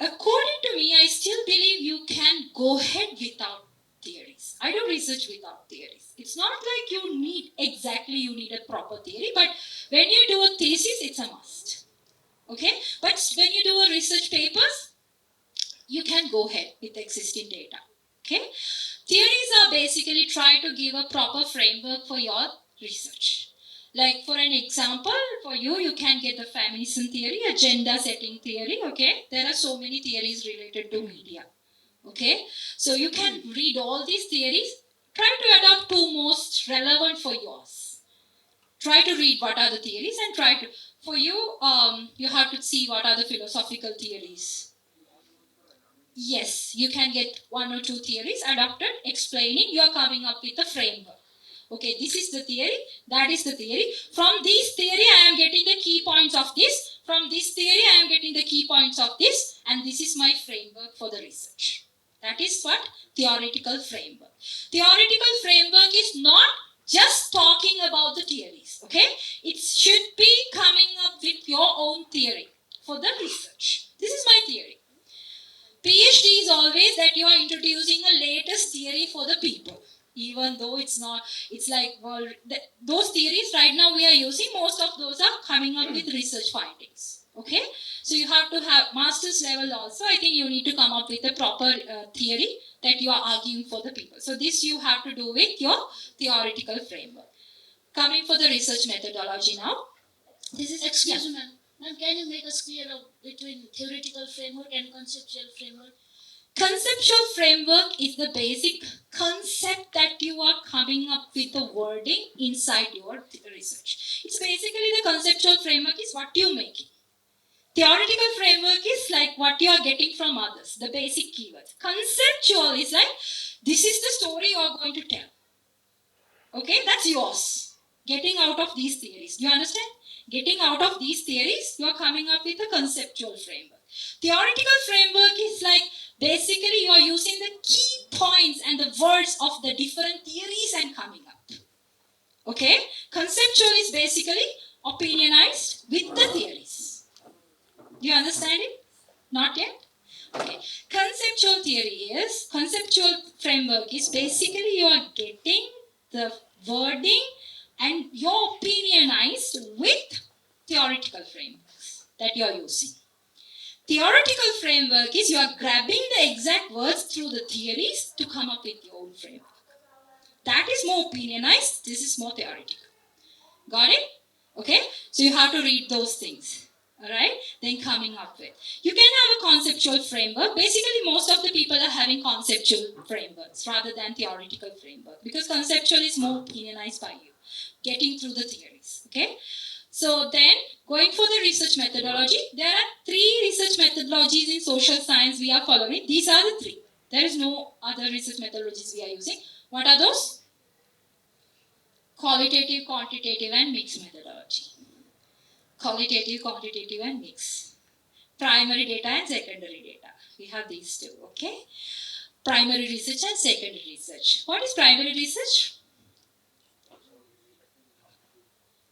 according to me, I still believe you can go ahead without theories. I do research without theories. It's not like you need a proper theory, but when you do a thesis, it's a must. Okay? But when you do a research papers, you can go ahead with existing data. Okay? Theories are basically try to give a proper framework for your research. Like for an example, for you can get the feminism theory, agenda setting theory, okay? There are so many theories related to media, okay? So you can read all these theories, try to adopt 2 most relevant for yours. Try to read what are the theories and try to, for you, you have to see what are the philosophical theories. Yes, you can get 1 or 2 theories adopted, explaining, you are coming up with a framework. Okay, this is the theory, that is the theory. From this theory, I am getting the key points of this. From this theory, I am getting the key points of this. And this is my framework for the research. That is what theoretical framework. Theoretical framework is not just talking about the theories. Okay, it should be coming up with your own theory for the research. This is my theory. PhD is always that you are introducing a latest theory for the people. Even though it's not, it's like, well, those theories right now we are using, most of those are coming up with research findings. Okay? So you have to have master's level also. I think you need to come up with a proper theory that you are arguing for the people. So this you have to do with your theoretical framework. Coming for the research methodology now. This is Excuse me, ma'am. Ma'am, can you make us clear between theoretical framework and conceptual framework? Conceptual framework is the basic concept that you are coming up with the wording inside your research. It's basically the conceptual framework is what you make. Theoretical framework is like what you are getting from others, the basic keywords. Conceptual is like, this is the story you are going to tell. Okay, that's yours. Getting out of these theories. Do you understand? Getting out of these theories, you are coming up with a conceptual framework. Theoretical framework is like, basically you are using the key points and the words of the different theories and coming up. Okay? Conceptual is basically opinionized with the theories. Do you understand it? Not yet? Okay. Conceptual framework is basically you are getting the wording and your opinionized with theoretical frameworks that you are using. Theoretical framework is you are grabbing the exact words through the theories to come up with your own framework. That is more opinionized, this is more theoretical. Got it? Okay? So you have to read those things. Alright? Then coming up with. You can have a conceptual framework. Basically, most of the people are having conceptual frameworks rather than theoretical framework. Because conceptual is more opinionized by you. Getting through the theories. Okay? So then, going for the research methodology, there are 3 research methodologies in social science we are following. These are the 3. There is no other research methodologies we are using. What are those? Qualitative, quantitative, and mixed methodology. Qualitative, quantitative, and mixed. Primary data and secondary data. We have these 2, okay? Primary research and secondary research. What is primary research?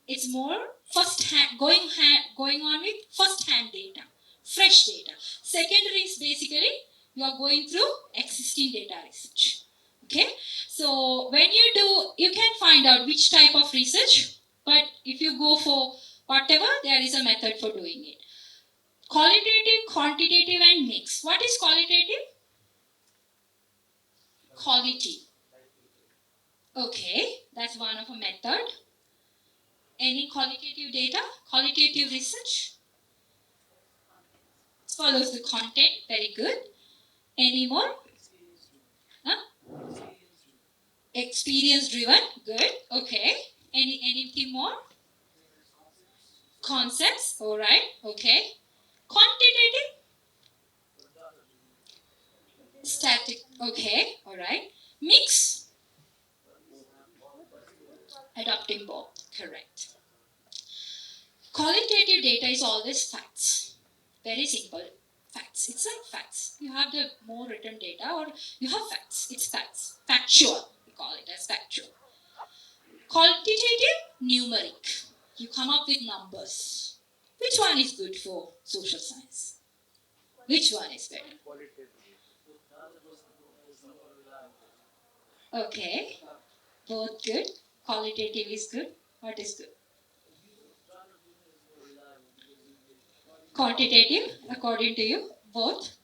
It's more going on with first-hand data, fresh data. Secondary is basically you are going through existing data research. Okay, so when you do, you can find out which type of research, but if you go for whatever, there is a method for doing it. Qualitative, quantitative, and mixed. What is qualitative? Quality. Okay, that's one of a method. Any qualitative data? Qualitative research? Follows the content. Very good. Any more? Huh? Experience driven. Good. Okay. Anything more? Concepts. Alright. Okay. Quantitative? Static. Okay. Alright. Mix? Adopting both. Correct. Qualitative data is always facts. Very simple. Facts. It's like facts. You have the more written data or you have facts. It's facts. Factual. We call it as factual. Quantitative, numeric. You come up with numbers. Which one is good for social science? Which one is better? Okay. Both good. Qualitative is good. What is good? Quantitative, according to you, both?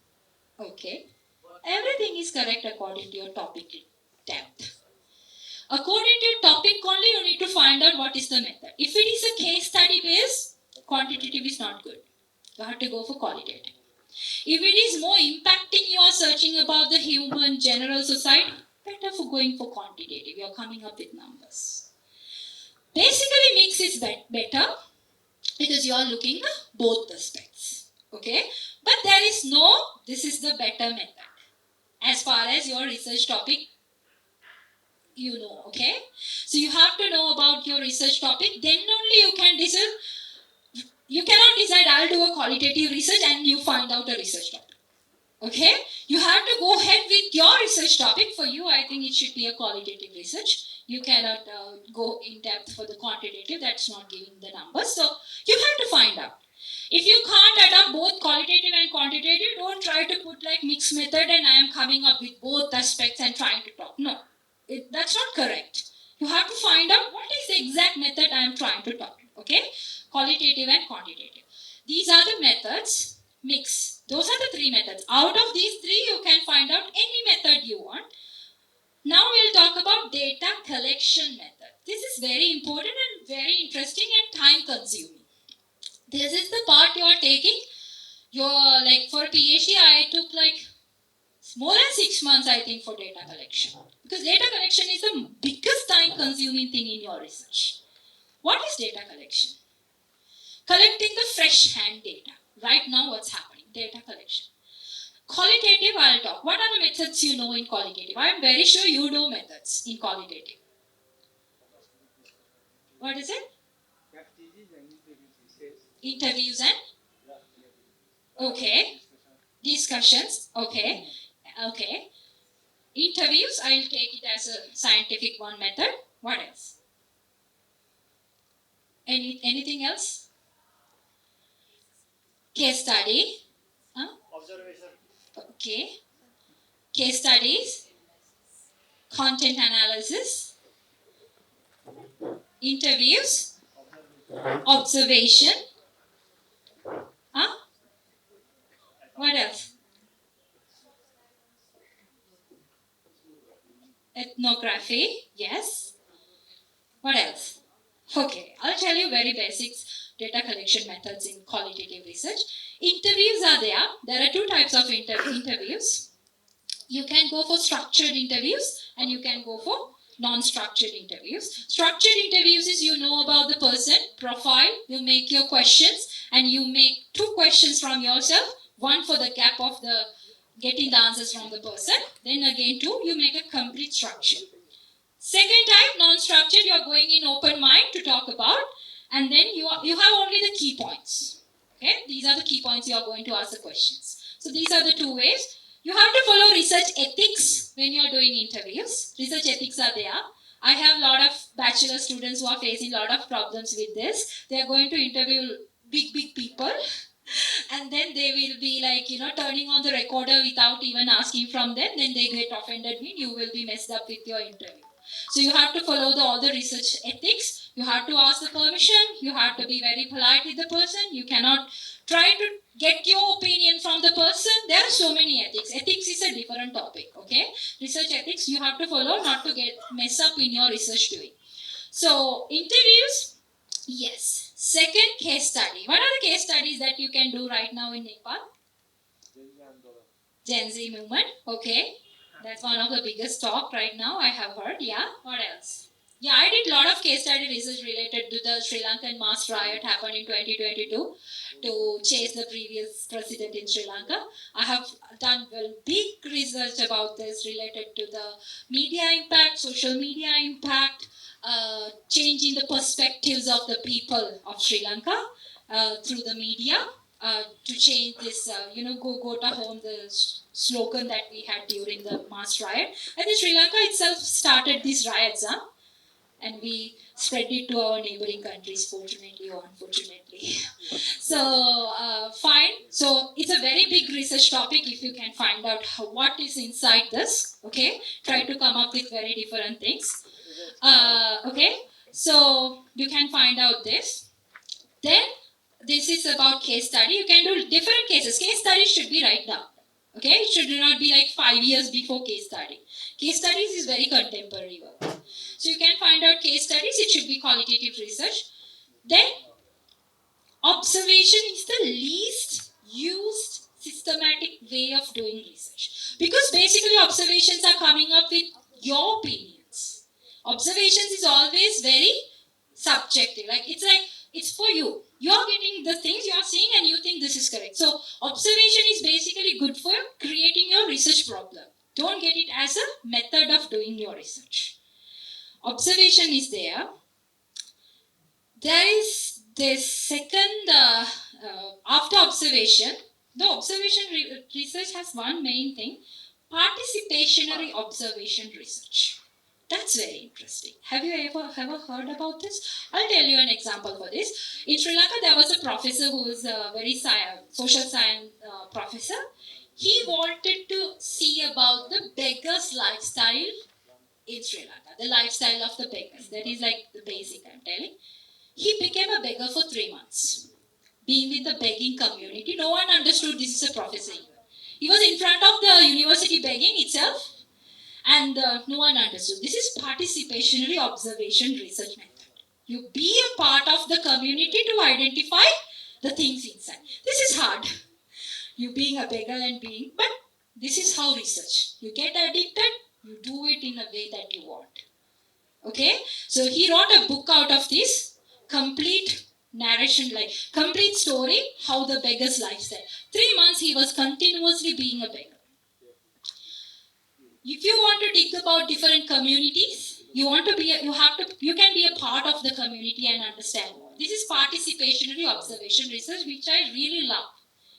Okay. Everything is correct according to your topic depth. According to your topic only, you need to find out what is the method. If it is a case study based, quantitative is not good. You have to go for qualitative. If it is more impacting, you are searching about the human general society, better for going for quantitative. You are coming up with numbers. Basically, mix is better because you are looking at both aspects. Okay? But there is no, this is the better method. As far as your research topic, you know, okay? So you have to know about your research topic, then only you can decide. You cannot decide, I'll do a qualitative research and you find out a research topic. Okay? You have to go ahead with your research topic. For you, I think it should be a qualitative research. You cannot go in depth for the quantitative. That's not giving the numbers. So you have to find out. If you can't adopt both qualitative and quantitative, don't try to put like mixed method and I am coming up with both aspects and trying to talk. No, that's not correct. You have to find out what is the exact method I am trying to talk. Okay? Qualitative and quantitative. These are the methods. Mix. Those are the three methods. Out of these three, you can find out any method you want. Now we'll talk about data collection method. This is very important and very interesting and time consuming. This is the part you are taking. You're like for PhD, I took like more than 6 months, I think, for data collection. Because data collection is the biggest time consuming thing in your research. What is data collection? Collecting the fresh hand data. Right now, what's happening? Data collection. Qualitative, I'll talk. What are the methods you know in qualitative? I'm very sure you know methods in qualitative. What is it? Interviews and? Okay. Discussions. Okay. Okay. Interviews, I'll take it as a scientific one method. What else? Anything else? Case study. Huh? Observation. Okay. Case studies. Content analysis. Interviews. Observation. Huh? What else? Ethnography. Yes. What else? Okay, I'll tell you very basics data collection methods in qualitative research. Interviews are there. There are two types of interviews. You can go for structured interviews and you can go for non-structured interviews. Structured interviews is you know about the person, profile, you make your questions and you make 2 questions from yourself, one for the gap of the getting the answers from the person, then again 2, you make a complete structure. Second type, non-structured, you are going in open mind to talk about and then you have only the key points. Okay, these are the key points you are going to ask the questions. So these are the 2 ways. You have to follow research ethics when you are doing interviews. Research ethics are there. I have a lot of bachelor students who are facing a lot of problems with this. They are going to interview big people and then they will be like, turning on the recorder without even asking from them. Then they get offended and you will be messed up with your interview. So you have to follow all the research ethics. You have to ask the permission. You have to be very polite with the person. You cannot try to get your opinion from the person. There are so many ethics. Ethics is a different topic, okay? Research ethics you have to follow not to get mess up in your research doing. So interviews, yes. Second, case study. What are the case studies that you can do right now in Nepal? Gen Z movement, okay. That's one of the biggest talk right now I have heard. Yeah, what else? Yeah, I did a lot of case study research related to the Sri Lankan mass riot happened in 2022 to chase the previous president in Sri Lanka. I have done big research about this related to the media impact, social media impact, changing the perspectives of the people of Sri Lanka through the media. To change this, go to home, the slogan that we had during the mass riot. I think Sri Lanka itself started these riots, and we spread it to our neighboring countries, fortunately or unfortunately. So, fine. So, it's a very big research topic if you can find out what is inside this, okay? Try to come up with very different things. Okay? So, you can find out this. Then, this is about case study. You can do different cases. Case studies should be right now. Okay? It should not be like 5 years before case study. Case studies is very contemporary work. So you can find out case studies. It should be qualitative research. Then, observation is the least used systematic way of doing research. Because basically observations are coming up with your opinions. Observations is always very subjective. It's for you. You're getting the things you're seeing and you think this is correct. So observation is basically good for creating your research problem. Don't get it as a method of doing your research. Observation is there. There is this second, after observation, the observation research has one main thing, participationary observation research. That's very interesting. Have you ever heard about this? I'll tell you an example for this. In Sri Lanka, there was a professor who was a very social science professor. He wanted to see about the beggar's lifestyle in Sri Lanka, the lifestyle of the beggars. That is like the basic I'm telling. He became a beggar for 3 months. being with the begging community. No one understood this is a prophecy. He was in front of the university begging itself, and no one understood. This is participationary observation research method. You be a part of the community to identify the things inside. This is hard. You being a beggar and being, but this is how research. You get addicted, you do it in a way that you want. Okay? So he wrote a book out of this, complete narration, like complete story, how the beggar's lifestyle. 3 months he was continuously being a beggar. If you want to dig about different communities, you can be a part of the community and understand more. This is participationary observation research, which I really love.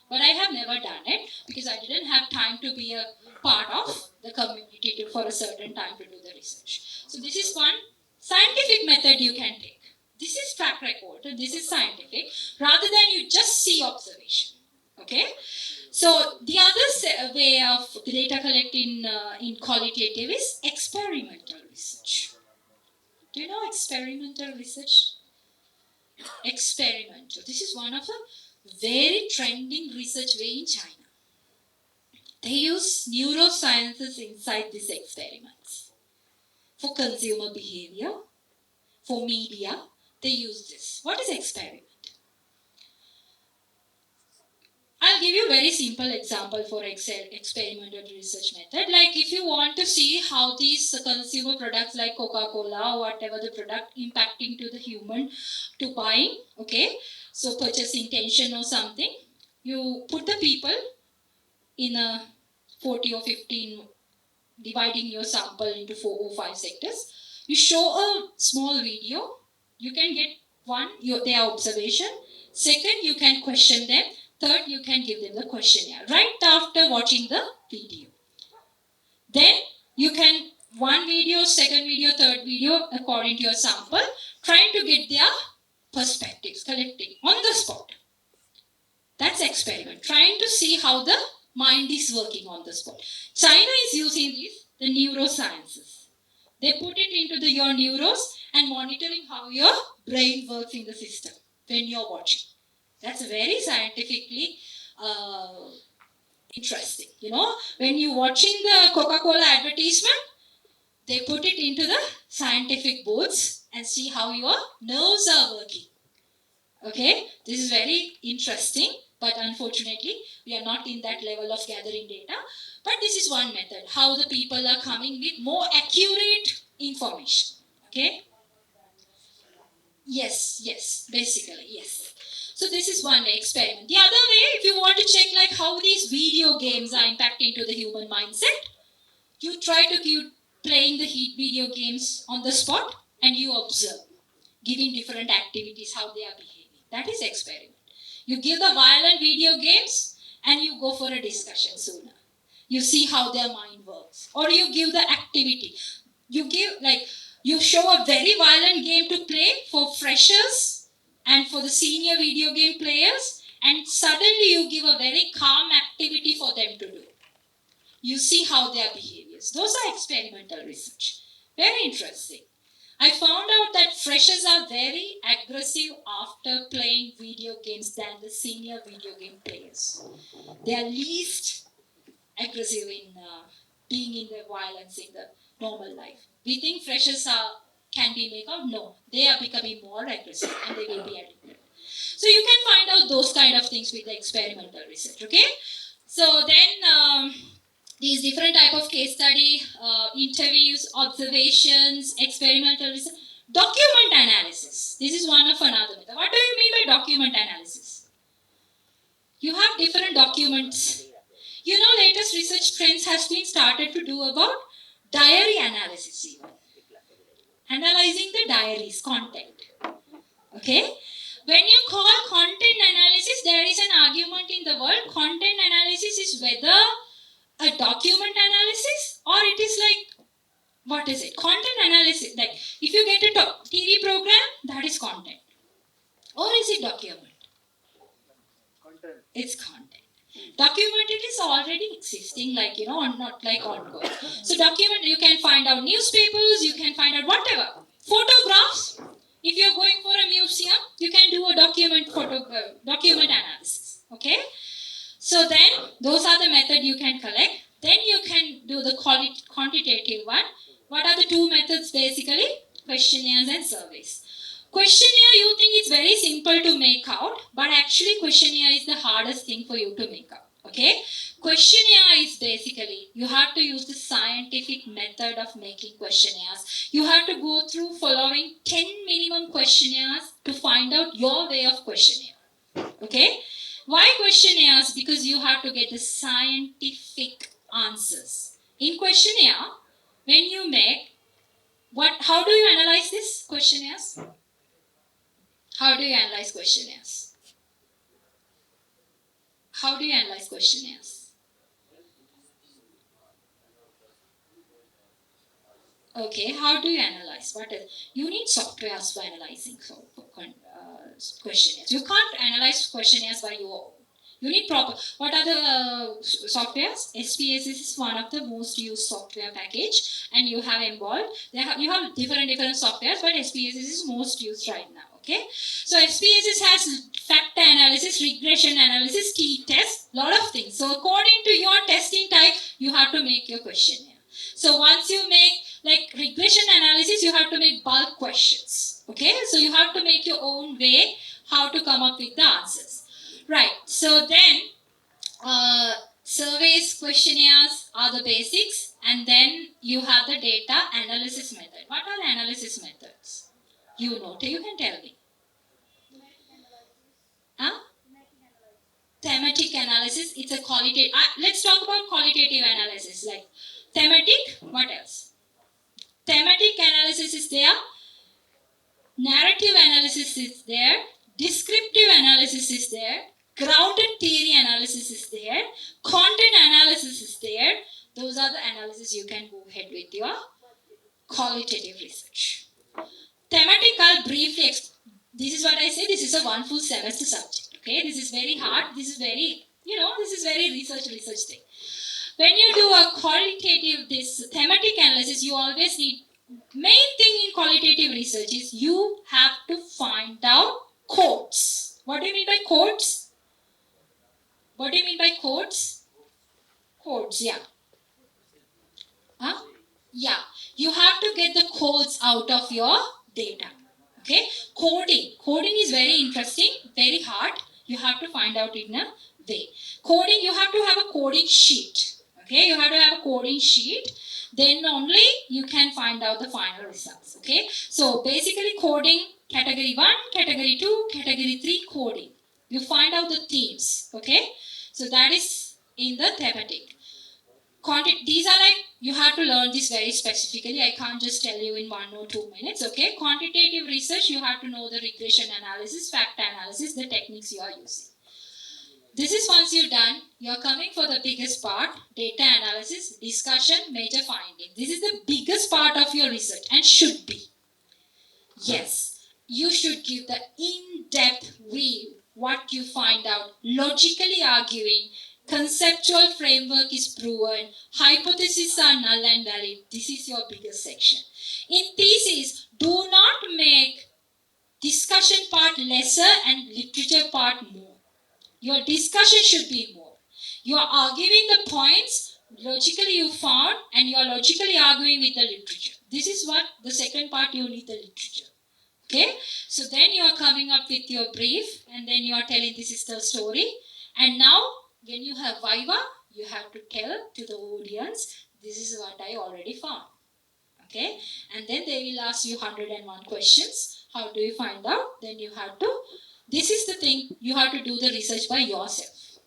But I have never done it because I didn't have time to be a part of the community for a certain time to do the research. So this is one scientific method you can take. This is track record, this is scientific, rather than you just see observation. Okay? So the other way of data collecting in qualitative is experimental research. Do you know experimental research? Experimental. This is one of the very trending research way in China. They use neurosciences inside these experiments. For consumer behavior, for media, they use this. What is experiment? I'll give you a very simple example for experimental research method. Like if you want to see how these consumer products like Coca-Cola or whatever the product impacting to the human to buying, okay? So purchasing intention or something, you put the people in a 40 or 15, dividing your sample into 4 or 5 sectors. You show a small video, you can get one, their observation. Second, you can question them. Third, you can give them the questionnaire right after watching the video. Then you can, one video, second video, third video, according to your sample, trying to get their perspectives, collecting on the spot. That's experiment, trying to see how the mind is working on the spot. China is using this, the neurosciences. They put it into your neurons and monitoring how your brain works in the system when you're watching. That's very scientifically interesting. You know, when you're watching the Coca-Cola advertisement, they put it into the scientific boards and see how your nerves are working. Okay, this is very interesting, but unfortunately, we are not in that level of gathering data. But this is one method, how the people are coming with more accurate information. Okay? Yes, basically, yes. So this is one way, experiment. The other way, if you want to check like how these video games are impacting to the human mindset, you try to keep playing the video games on the spot and you observe, giving different activities, how they are behaving. That is experiment. You give the violent video games and you go for a discussion sooner. You see how their mind works. Or you give the activity. You show a very violent game to play for freshers and for the senior video game players, and suddenly you give a very calm activity for them to do. You see how their behaviors. Those are experimental research. Very interesting. I found out that freshers are very aggressive after playing video games than the senior video game players. They are least aggressive in being in the violence in the normal life. We think freshers can be make out. No, they are becoming more aggressive and they will be addicted. So you can find out those kind of things with the experimental research. Okay. So then these different type of case study, interviews, observations, experimental research, document analysis. This is one of another method. What do you mean by document analysis? You have different documents. You know, latest research trends has been started to do about diary analysis even. Analyzing the diaries, content. Okay? When you call content analysis, there is an argument in the world. Content analysis is whether a document analysis or it is like, what is it? Content analysis. Like, if you get a TV program, that is content. Or is it document? Content. It's content. Documented is already existing, like, not like ongoing. So document, you can find out newspapers, you can find out whatever. Photographs, if you're going for a museum, you can do a document analysis. Okay? So then, those are the method you can collect. Then you can do the quantitative one. What are the two methods basically? Questionnaires and surveys. Questionnaire, you think it's very simple to make out, but actually questionnaire is the hardest thing for you to make out. Okay? Questionnaire is basically, you have to use the scientific method of making questionnaires. You have to go through following 10 minimum questionnaires to find out your way of questionnaire. Okay? Why questionnaires? Because you have to get the scientific answers. In questionnaire, when you make, how do you analyze this questionnaires? How do you analyze questionnaires? How do you analyze questionnaires? Okay, how do you analyze? You need softwares for analyzing questionnaires. You can't analyze questionnaires by your own. You need proper. What are the softwares? SPSS is one of the most used software package, and you have involved. You have different softwares, but SPSS is most used right now. Okay, so SPSS has factor analysis, regression analysis, t-test, lot of things. So according to your testing type, you have to make your questionnaire. So once you make like regression analysis, you have to make bulk questions. Okay, so you have to make your own way how to come up with the answers. Right, so then surveys, questionnaires are the basics, and then you have the data analysis method. What are the analysis methods? You know, you can tell me. Huh? Thematic analysis, it's a qualitative. Let's talk about qualitative analysis, like thematic, what else? Thematic analysis is there, narrative analysis is there, descriptive analysis is there, grounded theory analysis is there, content analysis is there. Those are the analysis you can go ahead with your qualitative research. Thematic, I'll briefly this is what I say, this is a one full semester subject. Okay, this is very hard, this is very, this is very research thing. When you do a qualitative, this thematic analysis, you always need, main thing in qualitative research is you have to find out codes. What do you mean by codes? What do you mean by codes? Codes, yeah. Huh? Yeah. You have to get the codes out of your data. Okay? Coding. Coding is very interesting, very hard. You have to find out in a way. Coding, you have to have a coding sheet. Okay? You have to have a coding sheet. Then only you can find out the final results. Okay? So basically coding, category 1, category 2, category 3 coding. You find out the themes. Okay? So that is in the thematic. These are like, you have to learn this very specifically. I can't just tell you in 1 or 2 minutes. Okay? Quantitative research, you have to know the regression analysis, fact analysis, the techniques you are using. This is once you're done, you're coming for the biggest part, data analysis, discussion, major findings. This is the biggest part of your research and should be. Yes, you should give the in-depth view, what you find out, logically arguing, conceptual framework is proven, hypotheses are null and valid. This is your biggest section. In thesis, do not make discussion part lesser and literature part more. Your discussion should be more. You are arguing the points logically you found and you are logically arguing with the literature. This is what the second part, you need the literature. Okay? So then you are coming up with your brief and then you are telling this is the story. And now when you have Viva, you have to tell to the audience, this is what I already found. Okay? And then they will ask you 101 questions. How do you find out? Then you have to, this is the thing, you have to do the research by yourself.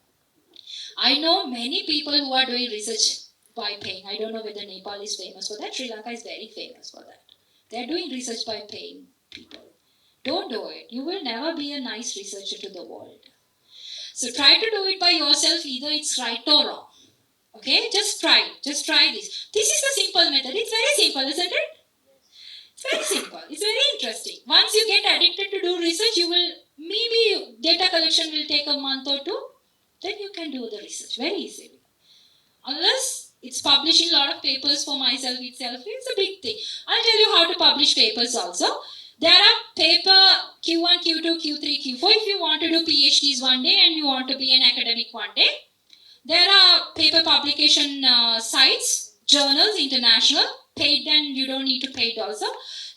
I know many people who are doing research by paying. I don't know whether Nepal is famous for that. Sri Lanka is very famous for that. They are doing research by paying people. Don't do it. You will never be a nice researcher to the world. So try to do it by yourself. Either it's right or wrong. Okay? Just try. Just try this. This is the simple method. It's very simple, isn't it? It's very simple. It's very interesting. Once you get addicted to do research, you will, maybe data collection will take a month or two. Then you can do the research very easily. Unless it's publishing a lot of papers for myself itself, it's a big thing. I'll tell you how to publish papers also. There are paper Q1, Q2, Q3, Q4 if you want to do PhDs one day and you want to be an academic one day. There are paper publication sites, journals, international, paid and you don't need to pay it also.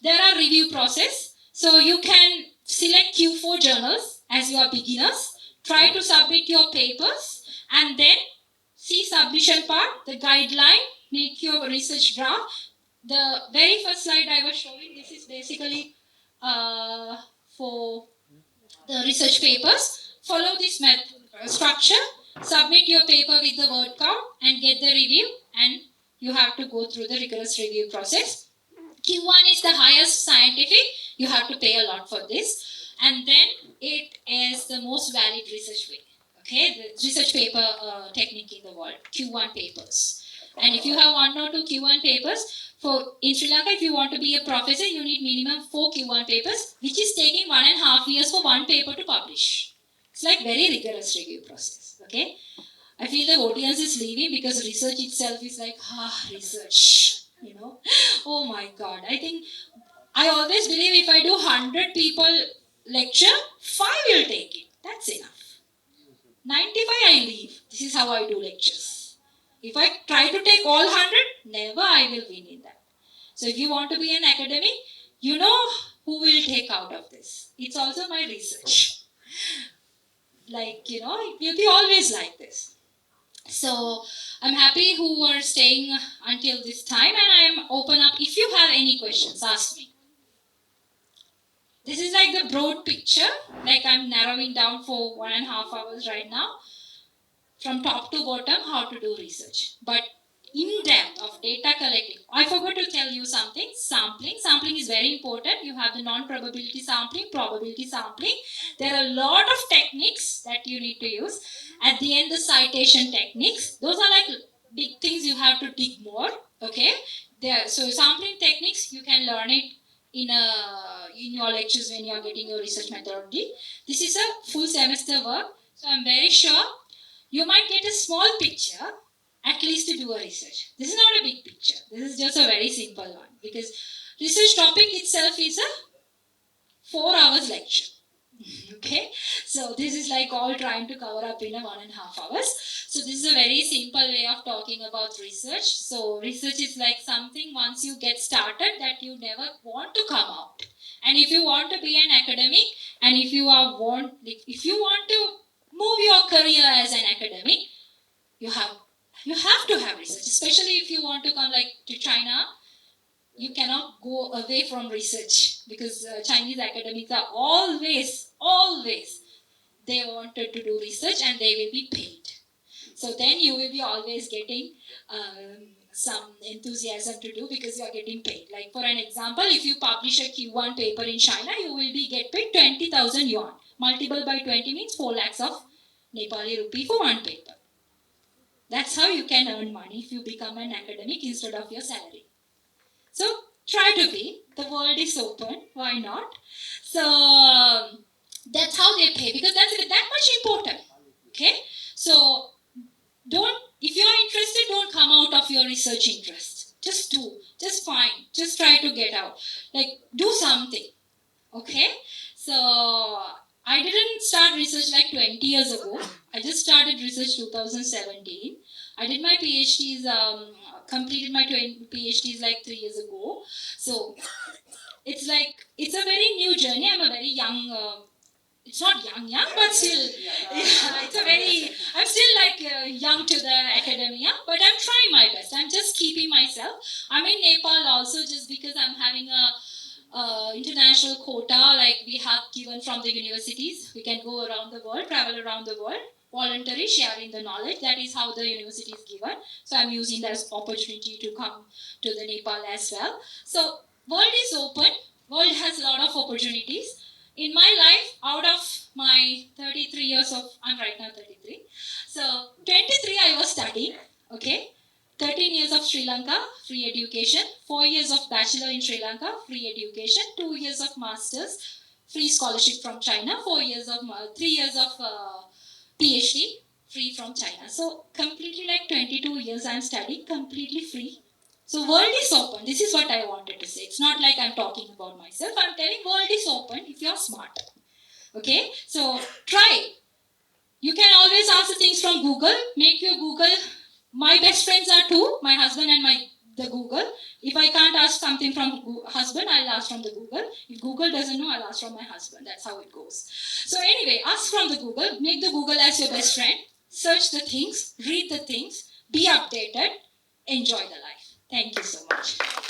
There are review process. So you can select Q4 journals as you are beginners. Try to submit your papers and then see submission part, the guideline, make your research draft. The very first slide I was showing, this is basically for the research papers. Follow this structure, submit your paper with the word count and get the review, and you have to go through the rigorous review process. Q1 is the highest scientific, you have to pay a lot for this, and then it is the most valid research way. Okay, the research paper technique in the world, Q1 papers. And if you have 1 or 2 Q1 papers, in Sri Lanka, if you want to be a professor, you need minimum 4 Q1 papers, which is taking 1.5 years for one paper to publish. It's like very rigorous review process. Okay, I feel the audience is leaving because research itself is like, research. Oh my God. I always believe if I do 100 people lecture, 5 will take it. That's enough. 95 I leave. This is how I do lectures. If I try to take all 100, never I will win in that. So if you want to be an academic, you know who will take out of this. It's also my research. It will be always like this. So I'm happy who are staying until this time, and I'm open up. If you have any questions, ask me. This is like the broad picture, like I'm narrowing down for 1.5 hours right now, from top to bottom, how to do research. But in depth of data collecting, I forgot to tell you something. Sampling is very important. You have the non-probability sampling, probability sampling. There are a lot of techniques that you need to use. At the end, the citation techniques. Those are like big things you have to dig more. Okay. So sampling techniques, you can learn it in your lectures when you are getting your research methodology. This is a full semester work. So I'm very sure you might get a small picture at least to do a research. This is not a big picture. This is just a very simple one because research topic itself is a 4 hours lecture. Okay, so this is like all trying to cover up in a 1.5 hours. So this is a very simple way of talking about research. So research is like something once you get started that you never want to come out. And if you want to be an academic, and if you want to move your career as an academic, you have to have research, especially if you want to come to China. You cannot go away from research because Chinese academics are always, they wanted to do research and they will be paid. So then you will be always getting some enthusiasm to do because you are getting paid. Like for an example, if you publish a Q1 paper in China, you will get paid 20,000 yuan. Multiple by 20 means 4 lakhs of Nepali rupee for one paper. That's how you can earn money if you become an academic instead of your salary. So try to be. The world is open. Why not? So that's how they pay because that's that much important. Okay. So if you are interested, don't come out of your research interest. Just do. Just find. Just try to get out. Do something. Okay. So I didn't start research 20 years ago. I just started research 2017. I did my PhDs, completed my PhDs 3 years ago. So it's a very new journey. I'm a very young, it's not young, but still, I'm still young to the academia, but I'm trying my best. I'm just keeping myself. I'm in Nepal also just because I'm having a international quota we have given from the universities. We can go around the world, travel around the world, voluntary sharing the knowledge. That is how the university is given. So I'm using that opportunity to come to the Nepal as well. So world is open. World has a lot of opportunities. In my life, out of my 33 years I'm right now 33. So 23 I was studying, okay. 13 years of Sri Lanka, free education. 4 years of bachelor in Sri Lanka, free education. 2 years of masters, free scholarship from China. 3 years of PhD, free from China. So completely 22 years I'm studying, completely free. So world is open. This is what I wanted to say. It's not like I'm talking about myself. I'm telling world is open if you're smart. Okay? So try. You can always ask the things from Google. Make your Google. My best friends are two, my husband and the Google. If I can't ask something from husband, I'll ask from the Google. If Google doesn't know, I'll ask from my husband. That's how it goes. So anyway, ask from the Google. Make the Google as your best friend. Search the things. Read the things. Be updated. Enjoy the life. Thank you so much.